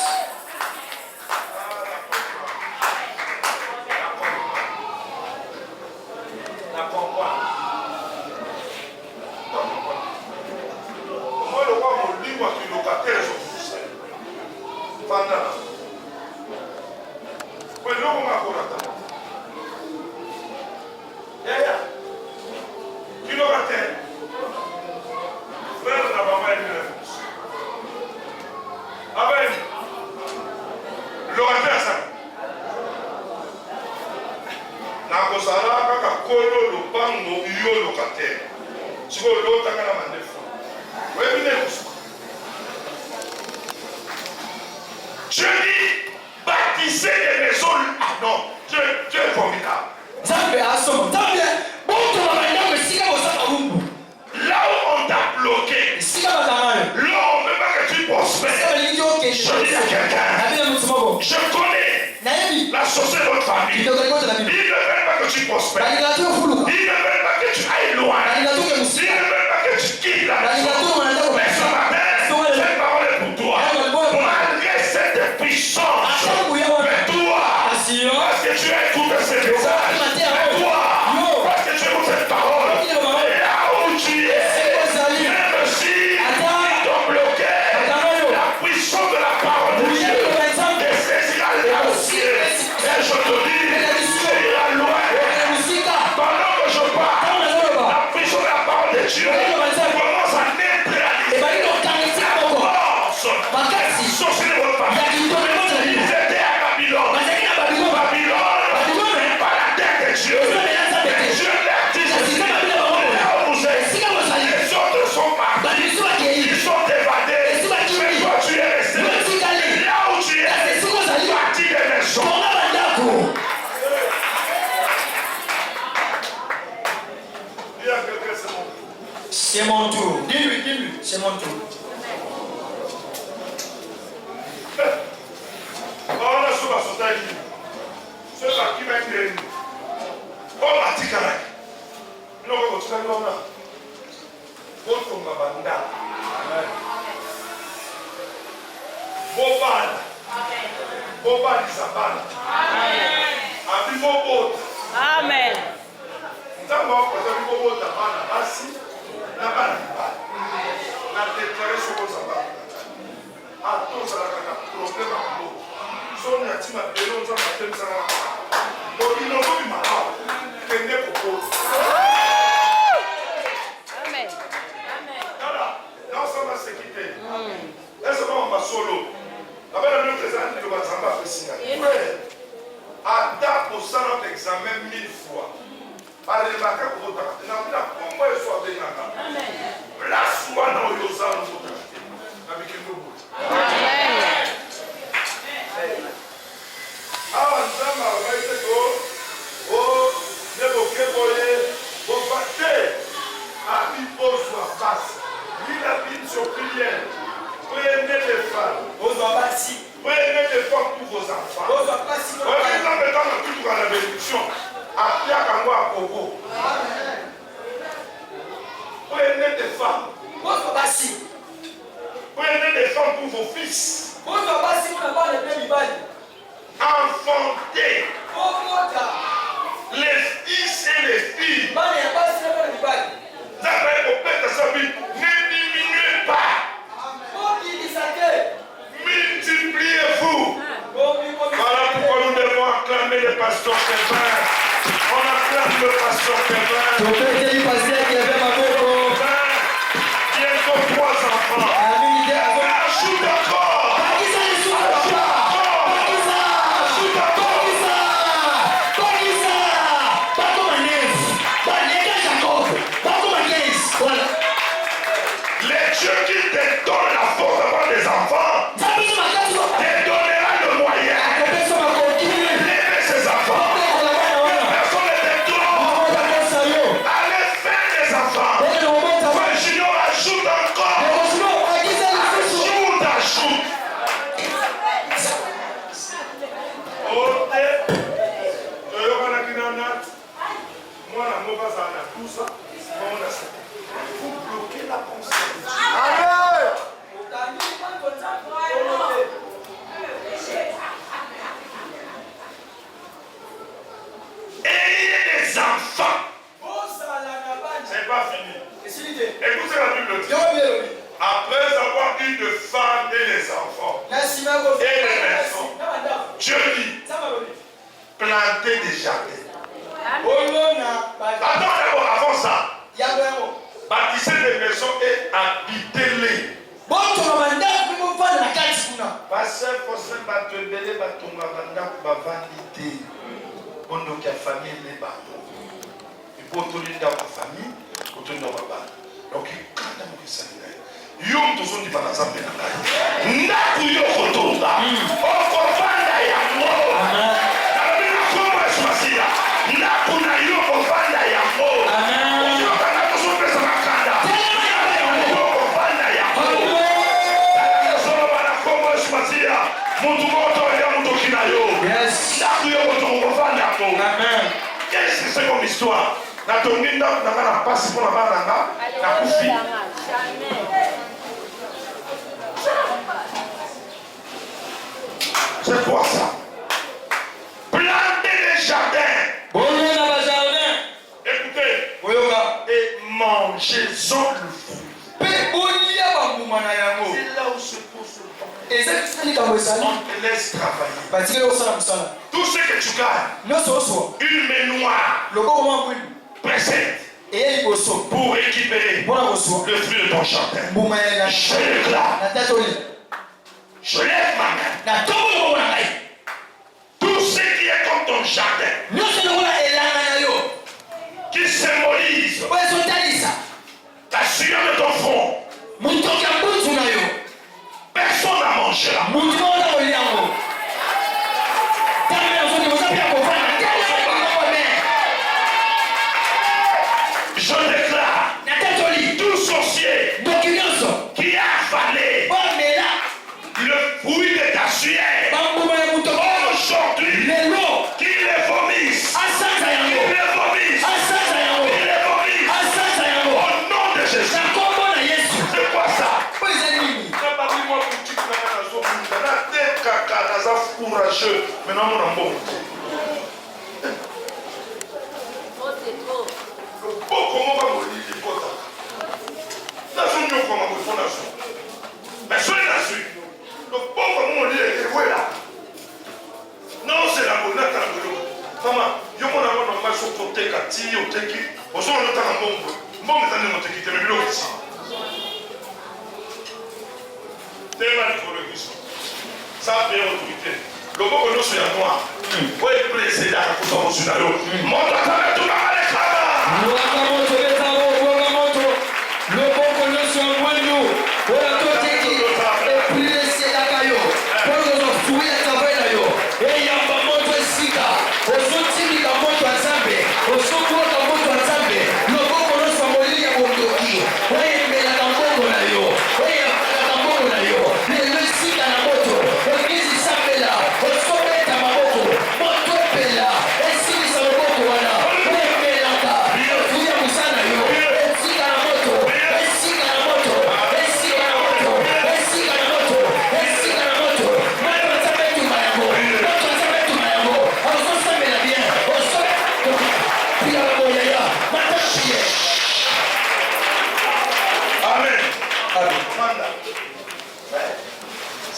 Je dis, bâtissez des maisons. Ah non, Dieu est formidable. Là où on t'a bloqué, là on ne veut pas que tu prospères. Je dis à quelqu'un, je connais la société de votre famille. Ils ne veulent pas que tu prospères. Ils ne veulent pas que tu ailles loin. Ils ne veulent pas que tu quittes la maison. Mais ce matin, cette parole est pour toi. Malgré cette puissance, mais toi, parce que tu écoutes ces messages, mais toi, parce que tu écoutes cette parole, là où tu es, même si ils t'ont bloqué, la puissance de la parole de Dieu te saisira là aussi. Et je te dis, tu iras loin. Pendant que je parle, la puissance de la parole de Dieu commence à neutraliser la force. Sorcier de votre famille. Ils étaient à Babylone. Babylone n'est pas la terre de Dieu. Dieu leur dit ceci. Là où vous êtes, les autres sont partis. Ils sont évadés. Mais toi tu es resté. Là où tu es, parti des maisons. Dis à quelqu'un, c'est mon tour. C'est mon tour. Dis-lui, c'est mon tour. Voilà ce que je t'ai dit. Ce qui m'a été dit. Oh, ma tika là. Non, on va te faire l'homme là. Votre mabanda. Bobal. Bobal Isabal. Abi Bobot. Amen. Nous avons posé Bobot à Bana Bassi. La Bana Bana. La déclaré sur vos abat. À tous à la problème à l'eau. Son yatima belon za matem za na. Donc il n'ont pas eu malheur. Qu'elle n'est pas pour. Amen. Voilà. Là, ça va se quitter. Là, ça va en bas solo. Avec la même présence, il va s'en faire signer. Attends pour ça notre examen 1000 fois. Par les vacances pour votre acte. N'a pas comment il soit bien là. Place soit dans le salon pour votre acte. Avec une boule. Amen. Ah, nous avons arrêté que oh, n'évoquez pas vos batailles. À Bible soit face. Il a dit sur prière. Prenez les femmes. Prenez les femmes pour vos enfants. Prenez les femmes pour la bénédiction. À Pierre Kango à Kogo. Prenez des femmes. Prenez des femmes pour vos fils. Enfantez les fils et les filles. D'après vos pères de sa vie, ne diminuez pas. Multipliez-vous. Voilà pourquoi nous devons acclamer le pasteur Kevin. On acclame le pasteur Kevin. Bientôt 3 enfants. Ajoute encore. Dieu qui te donne la force d'avoir des enfants te donnera le moyen d'élever ses enfants. Personne ne te trompe. Allez faire des enfants. Frère Junior, ajoute encore. Ajoute. Vous bloquez la pensée. Ayez des enfants. C'est pas fini. Écoutez la Bible dit. Après avoir eu de femmes et des enfants et des maisons, Dieu dit plantez des jardins. Attends d'abord, avant ça, bâtissez des maisons et habitez-les. Pasteur Fossé Batebele Batonga Bandaku Bavandité. Donc la famille les bateaux. Il faut tourner dans la famille, pour tourner dans la bande. Donc il quand même que ça y Yom to son di bana zambe na ngai. Ndaku yo kotonga. Oko fanda ya mo. Amen. Na komba swasiya. Ndaku na yo ko fanda ya mo. Amen. Yo kana to so pesa makanda. Yo ko fanda ya mo. Na so bana komba swasiya. Mutu moto ya mutu kinayo. Yes. Ndaku yo ko fanda ya mo. Amen. Qu'est-ce que c'est comme histoire? Na tongi ndaku na ngana pasi pour na bana nga. Na kufi. C'est quoi ça? Planter des jardins. Écoutez. Et mangez-en le fruit. C'est là où se pose le temps. On te laisse travailler. Tout ce que tu gagnes. Une baignoire. Précède. Pour récupérer le fruit de ton jardin. Je déclare. Je lève ma main. Tout ce qui est comme ton jardin, qui symbolise la sueur de ton front, personne n'a mangé là. Je déclare tout sorcier qui a avalé le fruit de ta sueur, aujourd'hui, qu'il les vomisse. Au nom de Jésus. C'est quoi ça? Courageux. Maintenant, mon amour. Comment va mourir les potes? La zone de comment vous font la zone. Mais soyez la suite. Le pauvre monde dit est là. Non, c'est la bonne catégorie. Maman, yo mon amour n'a pas sur côté kati au teki. Au son le temps bon. Bon mais ça ne monte qui te met l'eau ici. Tellement de religion. Ça fait autorité. Le beau que nous soyons noirs. Vous êtes blessé dans la coupe de l'eau. Montre à ta tout le monde les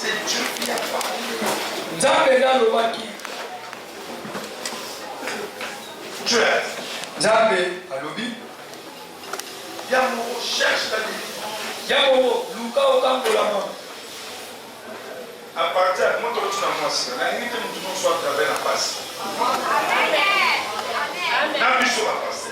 c'est Dieu qui a parlé. Dieu est. Yamo cherche la délivrance. À partir de moi, tu as moi, c'est la limite où nous soit à travers la passe. Amen. La vie sur la passe.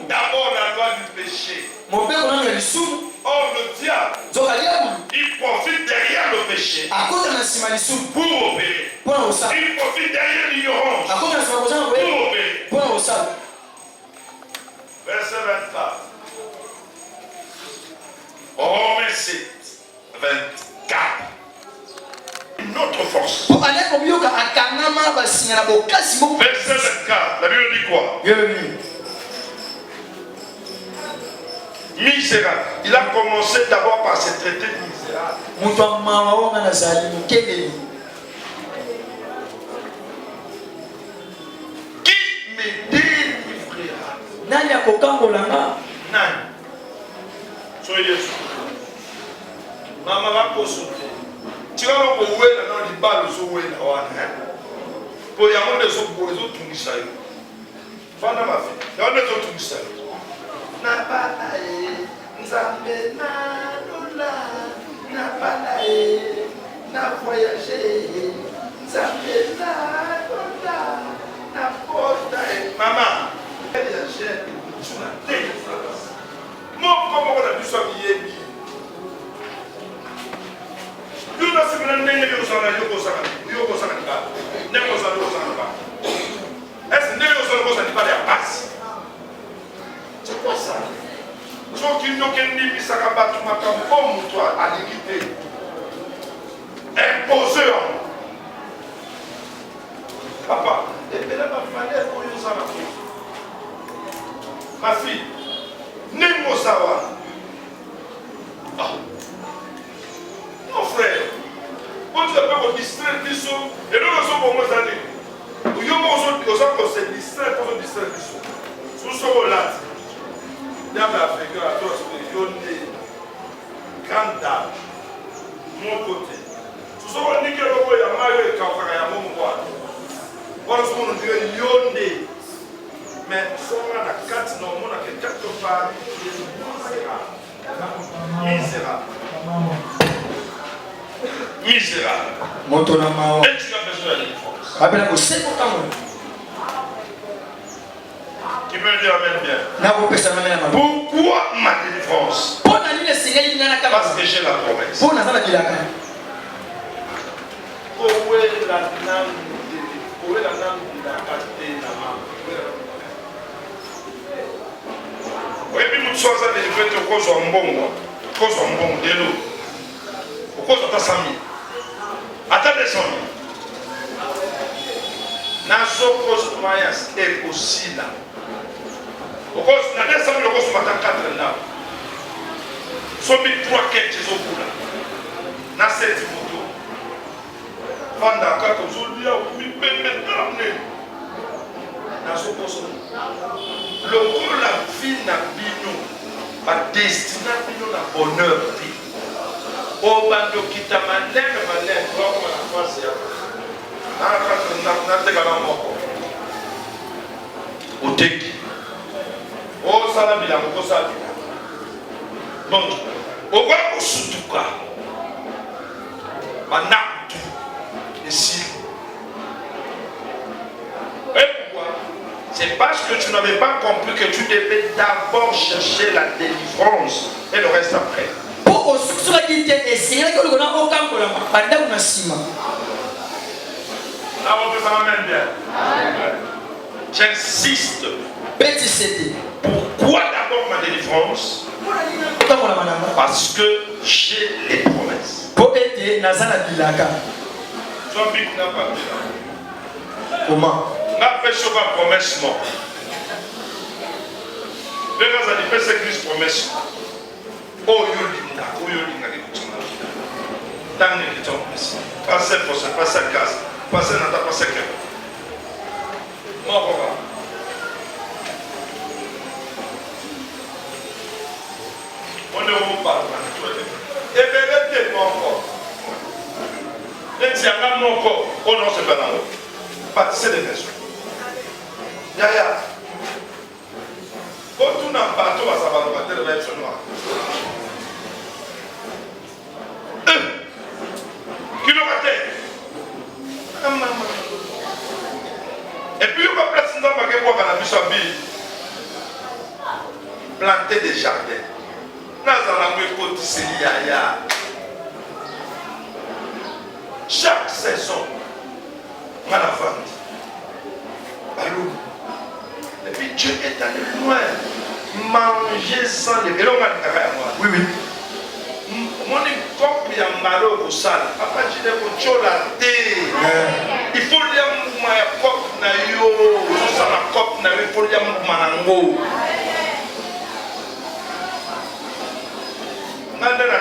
D'abord la loi du péché. Or le diable péché akota na nsima lisumu pour opérer. mpona kosala Il profite derrière l'ignorance akota na nsima kozala pour opérer. mpona kosala. Verset 24. Romains 7, 24. Une autre force. po ane koyoka akangama basinga na bokasi moko. Verset 24. La Bible dit quoi? Misérable. Il a commencé d'abord par se traiter de misérable. Moto amawa wonga nazali mukengeli. Qui me délivrera? Nani akokangolanga? Nani? Soyez Yesu. Mama bakosote. Tikalo ko wena na libalo so wena wana. Po ya monde so bozo tungisa yo. Fana mafi. Ya monde so tungisa yo. Na bala nzambe na lola. Na bala na voyager. Nzambe na lola. Na porta mama. Ya chérie, tu m'as dit. Mon comment on a dû s'habiller. Nous avons fait un peu de choses. C'est quoi ça? Ceux qui n'ont qu'un lit, ça va battre ma campagne, toi, à l'égalité. Imposeur. Papa, et bien là, ma fille, Nemo Sawa. Mon frère, quand tu appelles au distraire, et nous sommes pour moi années. Nous sommes se distraire pour se distraire. Nous sommes là. Nous avons fait que la tour de grande dame, mon côté. Nous sommes en Nicaragua, il y a Mario et Kafaka, il y a mon bois. Voilà ce qu'on dirait Yonde. Mais nous sommes à la 4, non, on a que 4 parts. Misérable. Misérable. Motonama. Et tu as besoin de délivrance. Abela ko seko kamo. Qui me dit amen bien. Na ko pesa mena ma. Pourquoi ma délivrance? Pona nini sengeli nana kama. Parce que j'ai la promesse. Pona zala bilaka. Owe la nam de la kate na ma. Oui, puis nous sommes à délivrer de cause en bon. Cause en bon de l'eau. Pourquoi tu as 100 000? Attendez 100 000. Nazo cause moyens est aussi là. Pourquoi tu as 100 000 euros sur ma 4 là? Somme 3 quêtes au bout là. Dans cette photo. Pendant que aujourd'hui, oui, mais Nazo cause. Le coup la vie n'a bino. Ma destinée n'a bino la bonheur. Oh, bando kita malene kwa nafasi yako. Na teka na moko. Uteki. Oh, sala bila mkosa bila. Donc, oba kusutuka. Manatu. Ici. Et pourquoi? C'est parce que tu n'avais pas compris que tu devais d'abord chercher la délivrance et le reste après. J'insiste. Pourquoi d'abord ma délivrance? Parce que j'ai les promesses. Comment? On a fait sur ma promesse, non. Les gens ont dit, fais cette église promesse. Oh, Yolinda, dans les gens, passez pour ça, passez à casse, passez dans ta passez que. Mon papa. On ne vous parle pas. Et bien, restez mon corps. Et si on a mon corps, on n'en sait pas dans l'eau. Bâtissez des maisons. Yaya. Quand on a un bateau, ça va nous battre le même sur noir. Et puis, on va placer dans le planter des jardins. Nous allons cotiser yaya. chaque saison, on a la vente. Allô. Et puis Dieu est allé loin. Manger sans les... Et là, on a dit, oui, oui. Mon copie en malo au sale. Papa, je n'ai pas de la thé. Il faut lire ma copie na yo. Ça la copie na yo. Il faut lire ma nango. Nanda na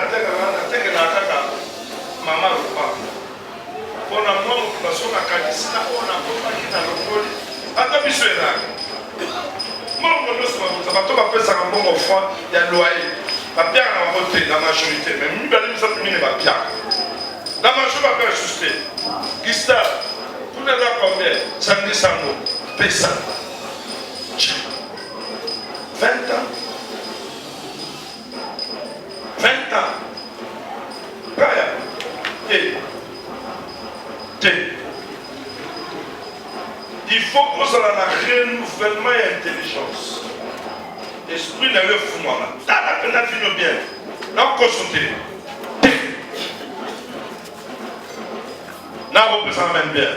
teka na kaka mama rupa. Pona mwa mkubasonga kanisi na ona kopa kita lokoli. Ata biso enaka. Mon nous bateau va faire ça un bon enfant, il y a loyer. La pierre à la beauté, la majorité. Mais nous allons nous appuyer la pierre. La majorité va faire ajuster. Gustave, vous n'avez pas combien? Samedi Sango, Pessa. 20 ans. 20 ans. Kaya. Il faut que ça ait un renouvellement et intelligence. Esprit n'a pas fou moi. T'as la peine à finir bien. Là, on consulte. Là, on peut s'en mettre bien.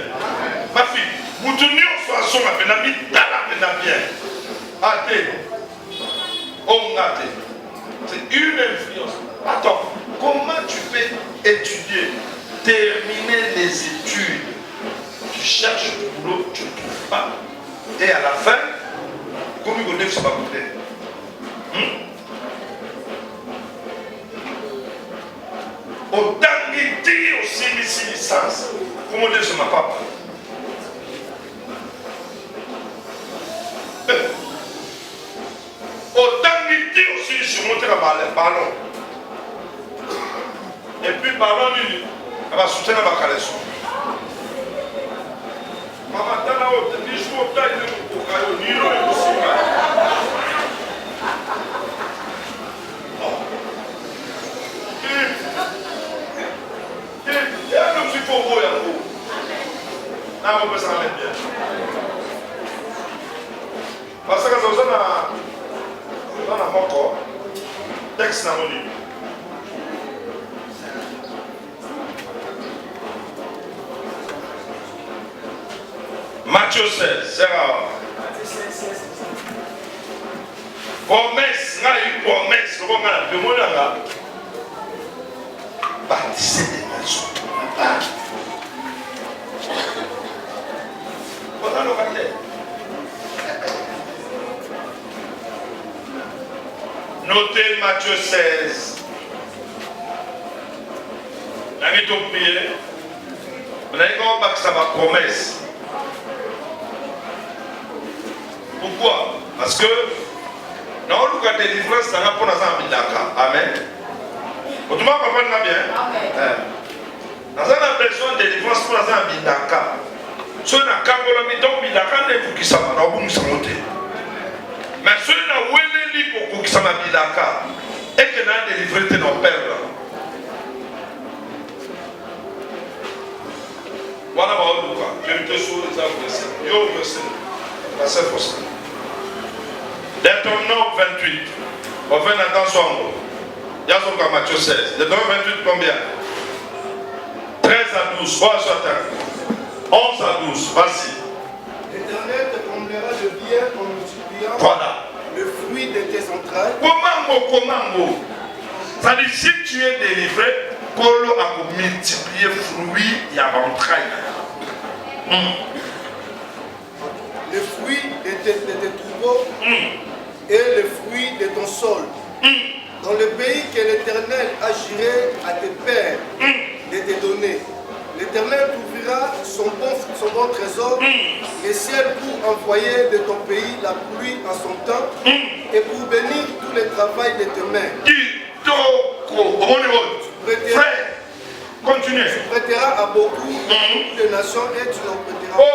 Ma fille, vous tenez en façon à peine à bien. T'as la peine à bien. Athée. On athée. C'est une influence. Attends, comment tu peux étudier, terminer les études? Tu cherches du boulot, tu ne trouves pas. Et à la fin, comme il ne faut pas goûter. Autant qu'il dit aussi ici licence. Comment dire sur ma papa? Autant qu'il dit aussi sur mon ballon. Et puis ballon, il va soutenir ma caleçon. Maman, dans la haute, il joue au taille de mon cocaïo, ni l'eau et aussi. Et un homme qui faut voir, là, on peut s'en mettre bien. Parce que ça, on a mon corps. Texte dans mon livre. Matthieu 16, c'est rare. Promesse, il y a une promesse. Le monde là, bâtissez des maisons. Voilà le locataire. Notez Matthieu 16. Vous avez tout prié. Vous avez compris que ça va promesse. Pourquoi? Parce que dans le cas de délivrance, ça n'a pas Amen. Autrement, papa n'a bien. Dans un besoin de délivrance pour un bidaka. Si on a un bidon, bidaka n'est pour qui ça va, mais si on a un pour qui ça va bidaka, et que n'a délivré nos pères. Voilà, je vais te souhaiter ça. Yo, merci. Verset forcé. Deutéronome 28. On fait attention. Il y a son cas Matthieu 16. Deutéronome 28 combien? 13 à 12. Voilà sur terre. 11 à 12. Vas-y. L'Éternel te comblera de bien en multipliant voilà. le fruit de tes entrailles. Comment? Ça dit si tu es délivré, Polo a multiplié fruits et entrailles. Le fruit de tes troupeaux et le fruit de ton sol. Dans le pays que l'Éternel a juré à tes pères de te donner. L'Éternel ouvrira son bon trésor, le ciel pour envoyer de ton pays la pluie en son temps et pour bénir tout le travail de tes mains. Frère, continue. Tu prêteras à beaucoup de nations et tu n'en prêteras pas.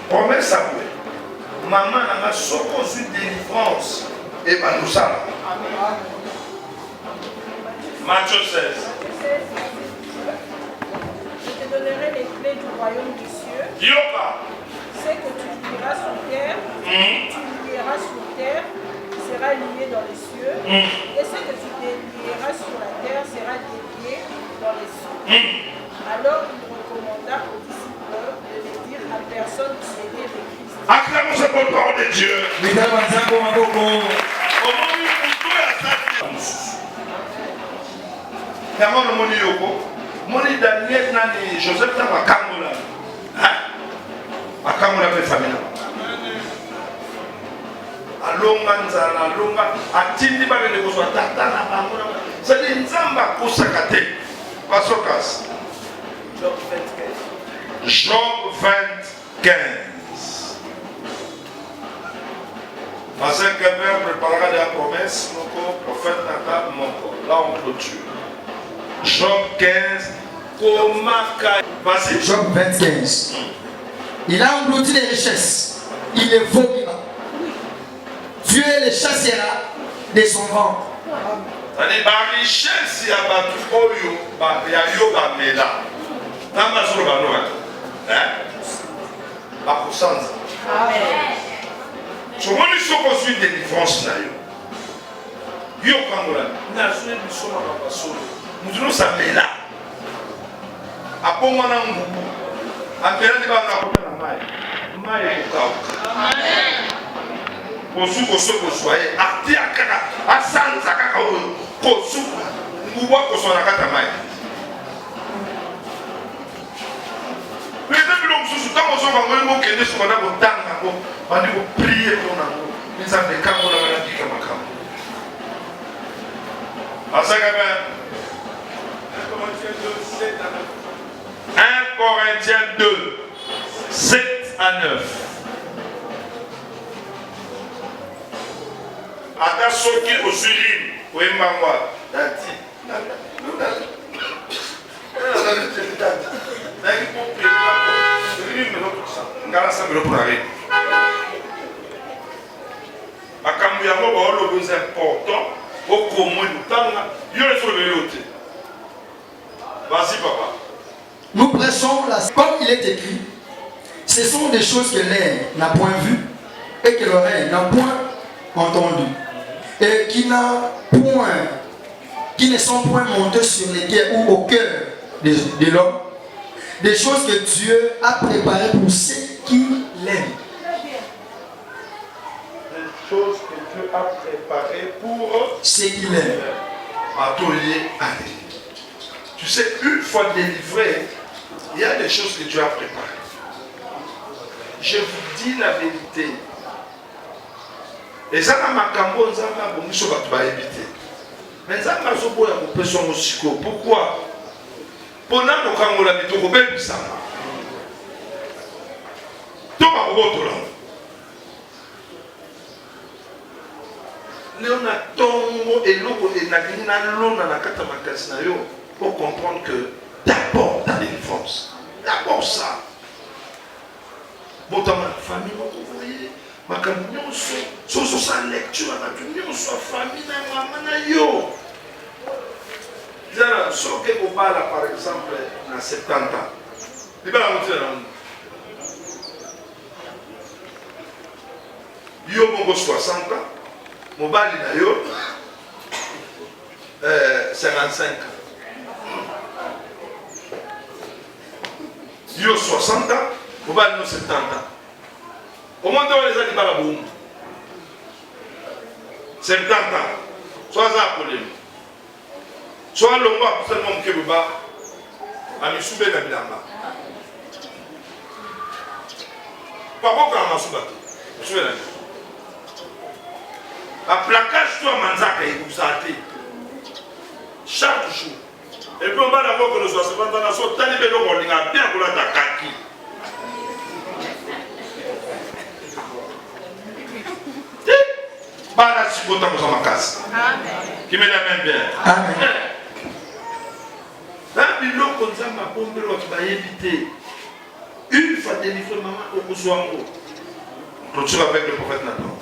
Promesse à vous. Maman n'a pas eu délivrance. Et ben nous savons. Matthieu 16. Je te donnerai les clés du royaume des cieux. Yoka. Ce que tu lieras sur terre, tu lieras sur terre, sera sera lié dans les cieux, et ce que tu délieras sur la terre sera délié dans les cieux. Alors il recommanda aux disciples de ne dire à personne qui était de Christ. Acclamons cette bonne parole de Dieu. Yango na moni yoko, moni Daniel nani Joseph ta makamula, makamula pe famille. Alonga nzala alonga atindi ba le ko so tata na bango na. C'est des nzamba kusakate. Pasokas. Job 25. Job 25. Ma cinquième père préparera la promesse, mon prophète Nathan, mon corps. Là on clôture. Job 15. Vas-y. Job 25. Il a englouti les richesses. Il les vomira. Dieu les chassera de son ventre. C'est-à-dire, la richesse, il y a tout oyo, il y a yo bamela. Dans ma zone, la pourcent. Je vois les choses construire des différences là. Yo kangola, na zone du son à la solo. Nous nous samela. Apo mwana ngubu. Apela de ba na ko na mai. Mai ko ka. Amen. Kosu koso kosoye ati akaka asanza kaka kosu nguwa koso na kata mai. Mais depuis donc sous temps on va voir mon kende sur na botanga ko bandi ko prier pour na ko nza de kamo na na dika makamo. Asaka ben 1 Corinthiens 2 7 à 9. Ata soki osuri wembangwa tati makambo yango baoloba eza important okomo lutanga yo esolobeli te. Vas-y papa. Nous prêchons comme il est écrit, ce sont des choses que l'œil n'a point vues et que l'oreille n'a point entendues. Et qui ne sont point montées sur les cœurs ou au cœur de l'homme, des choses que Dieu a préparées pour ceux qui l'aiment. Des choses que Dieu a préparées pour ceux qui l'aiment. Atelier aller. Tu sais, une fois délivré, il y a des choses que Dieu a préparées. Je vous dis la vérité. Et ça, makambo nzamba bomiso batu ba éviter. Mais nzamba zobo ya kopesa mosiko. Pourquoi? Pona mokangola bitoko bebisa. To ba kobotola. Léona tongo eloko enakini na lona na kata makasi na yo pour comprendre que d'abord ta délivrance. D'abord ça. Botama famille vous voyez. Makambo nyonso soso sa lecture abatu nyonso famille na mama na yo. Zara soke kobala par exemple na 70 ans. Libala mutela. Yo bongo 60 ans. Mobali na yo 55 ans. Yo 60 ans, mobali no 70 ans. Comment on les a dit par la boum 70 ans. Soit ça problème. Soit l'homme va seulement que baba a mis sous ben bilamba. Par contre on a sous bateau. Sous ben. La placage toi manzaka et vous sentez. Chaque jour. Et puis on va d'abord que nous soyons 70 ans, soit talibé donc on a bien pour la kaki. Bala si bota ko sama kasi. Amen. Qui me l'amène bien. Amen. La biloko nzamba bombelo ki ba éviter. Une fois délivré maman au Kouzouango. Clôture avec le prophète Nathan.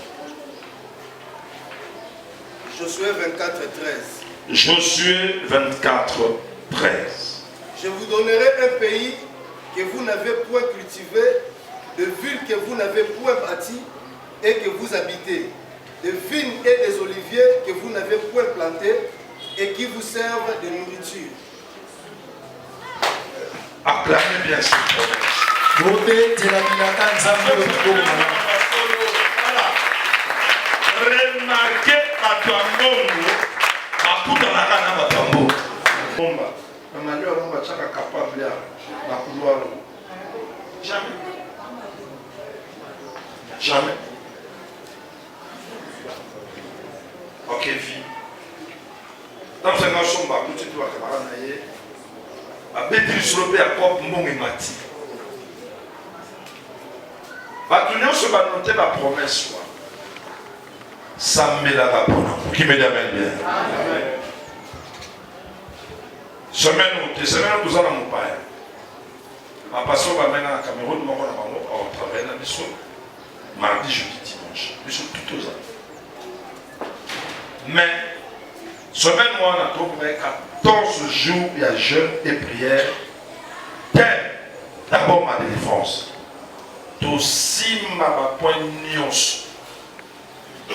Josué 24, 13. Josué 24, 13. Je vous donnerai un pays que vous n'avez point cultivé, de villes que vous n'avez point bâties et que vous habitez. des vignes et des oliviers que vous n'avez point plantés et qui vous servent de nourriture. Acclamez bien cette promesse. Remarquez à toi Mbongo, à tout dans la canne à Batambo. Bomba, la manière dont on va capable la couloir. Jamais. Jamais. Ok, fille. Dans ce nation, on va tout de suite voir camarade naïe. A bétir sur le père propre, mon et mati. Va tout le monde se va noter la promesse. Ça me la rapporte. Qui me l'amène bien. Semaine où nous allons mon père. Ma passion va mener à Cameroun, on va travailler dans le mission. Mardi, jeudi, dimanche. Nous sommes tout aux ans. Mais, semaine où on a trouvé 14 jours, il y a jeûne et prière. D'abord ma délivrance. Aussi ma point nuance.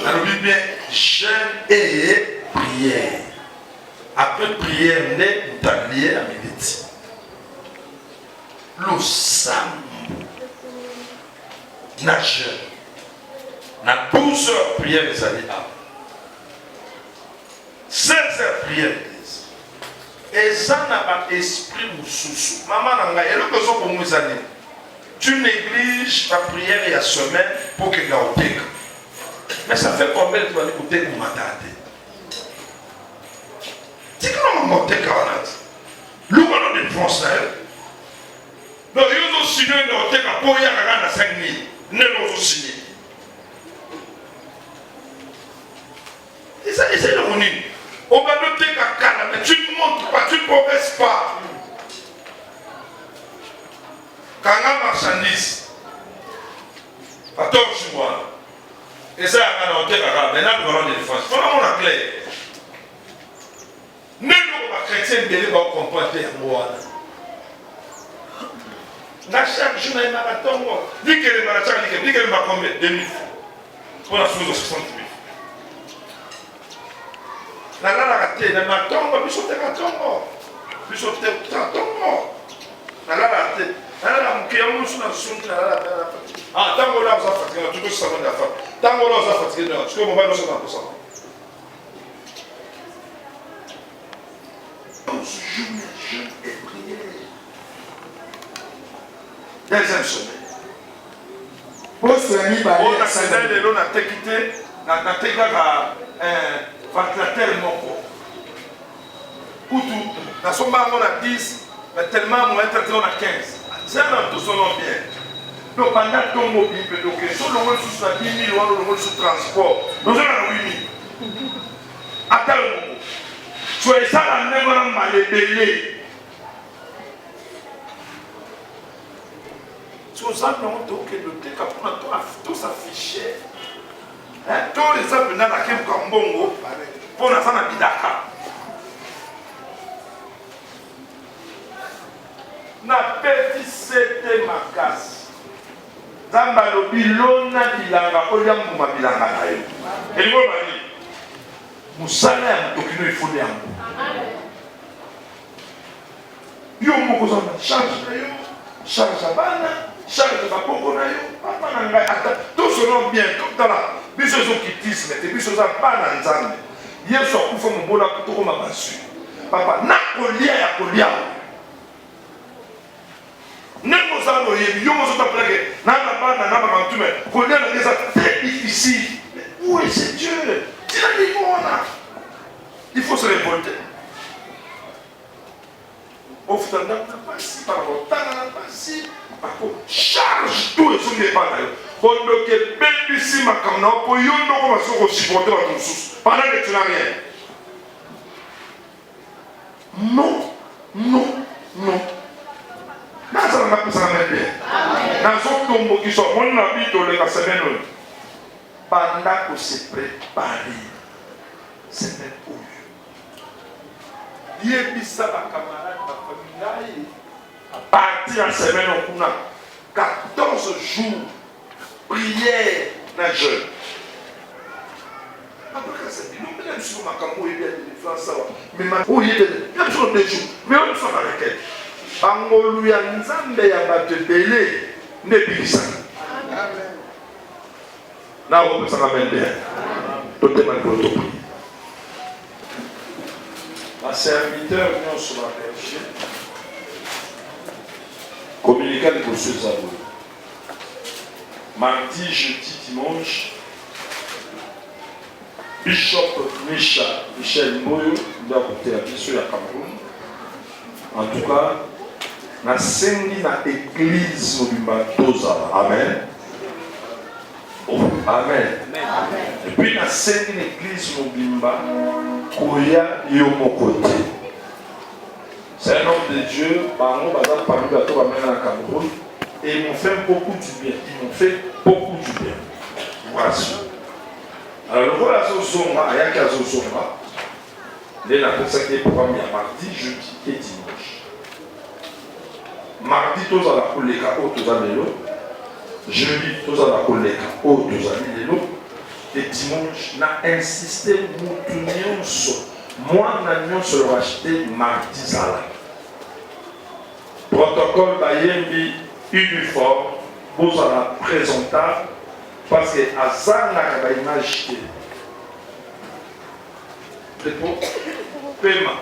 Alors, bien, jeûne et prière. Après prière, on est allié à méditer. Le sam. Na jeûne. Na 12 heures prière les alliés à 16 heures prière. Et ça n'a pas esprit ou sous. Maman n'a pas besoin pour nous années. Tu négliges ta prière et la semaine pour que tu aies. Mais ça fait combien tu vas écouter pour m'attendre? C'est comment monter 40? Nous avons des défenses. Donc, ils ont signé un hôtel pour y aller à 5 000. Nous avons signé. Et ça, c'est le monde. On va noter qu'à Canada, mais tu ne montres pas, tu ne progresses pas. Quand on a marchandise, 14 mois, et ça, on a noté qu'à maintenant, nous avons des défenses. Il faut la clair. Nous, les chrétiens, nous devons comprendre moi. Chaque jour, il y a un marathon. Dis que le marathon, dis que le marathon, 2000 francs. Pour la chose de 60 000. La raté, la matongo, puis sauter la tongo. Puis sauter la tongo. La raté. La moukiamu sur la soute, la ah, tango là, vous avez fatigué, tout ça, ça va faire. Tango là, vous avez fatigué, tu peux m'envoyer ça dans le sang. On se joue, jeûne et prière. Deuxième semaine. On a fait des lots, on a quitté, on a quitté ventilateur moko. Ou tout. Dans son bar, on a 10, mais tellement on a 15. C'est un tout son nom bien. Donc pendant ton mobile, donc si on a sous 10 000, on a sous transport. Nous avons 8 000. Attends le mot. Soyez ça la même on a les si vous avez le thé, on a tout s'afficher. Tous les exemples dans la Kem Kambongo, pour la femme à Bidaka. Na petit c'était ma casse. Zamba lo bilona bilanga, olia muma bilanga na yo. Et le mot m'a dit, Moussala ya mtokino il faut les ambo. Yo moko zamba, charge na yo, charge à bana. Charles de Bapoko na yo, papa na ngai ata, tout selon bien, tout dans la biso qui tisse, mais biso za pas na nzambe. Yesu akufa mobola kutoko mabasu. Papa na kolia ya kolia. Nemo za no yebi, yo mozo ta plaque, na bana na ba ntume, kolia na des très difficile. Mais où est ce Dieu? Il faut se révolter. Au final, n'a pas si, par rapport n'a pas si. Charge tout et tout n'est pas là. Quand on est belle ici, ma caméra, pour y on va se supporter à ton sous. Pendant que tu n'as rien. Non, non, non. Dans ça, on a pu s'en mettre bien. Dans son tombeau qui sont, on a vu dans les semaines. Pendant qu'on se prépare, c'est même pour lui. Il y a mis ça, ma camarade, ma famille. À partir de la semaine, on a 14 jours, prière, na jeûne. ça dit, non, mais là, je suis ma campo, il y a des différences, ça va. Mais ma où il y a des jours, mais on fait la requête. Angolu ya nzambe ya bato ebele nde ebikisaka. Na opesaka mende totema likolo topri. Baserviteur nyonso baberger communiquer liboso eza boye. Mardi, jeudi, dimanche, Bishop Michel Mboyo nde akotela biso ya Cameroun. En tout cas, na sengi na église mobimba tozala. Amen. Oh, amen. Et puis na sengi na église mobimba koya yo moko te. C'est un homme de Dieu, bango baza parmi bato bamena na Cameroun, et ils m'ont fait beaucoup du bien. Ils m'ont fait beaucoup du bien. Voici. Alors le voilà Zozonga, ayaki Zozonga. Il a consacré le programme mardi, jeudi et dimanche. Mardi, tous à la colléga, tous à l'élo. Jeudi, tous à la colléga, tous à l'élo. Et dimanche, on a insisté, moi, on a sur le racheter mardi zala. Protocole Bayembi uniforme, vous à la présentable, parce que à ça, on a une image. Paiement.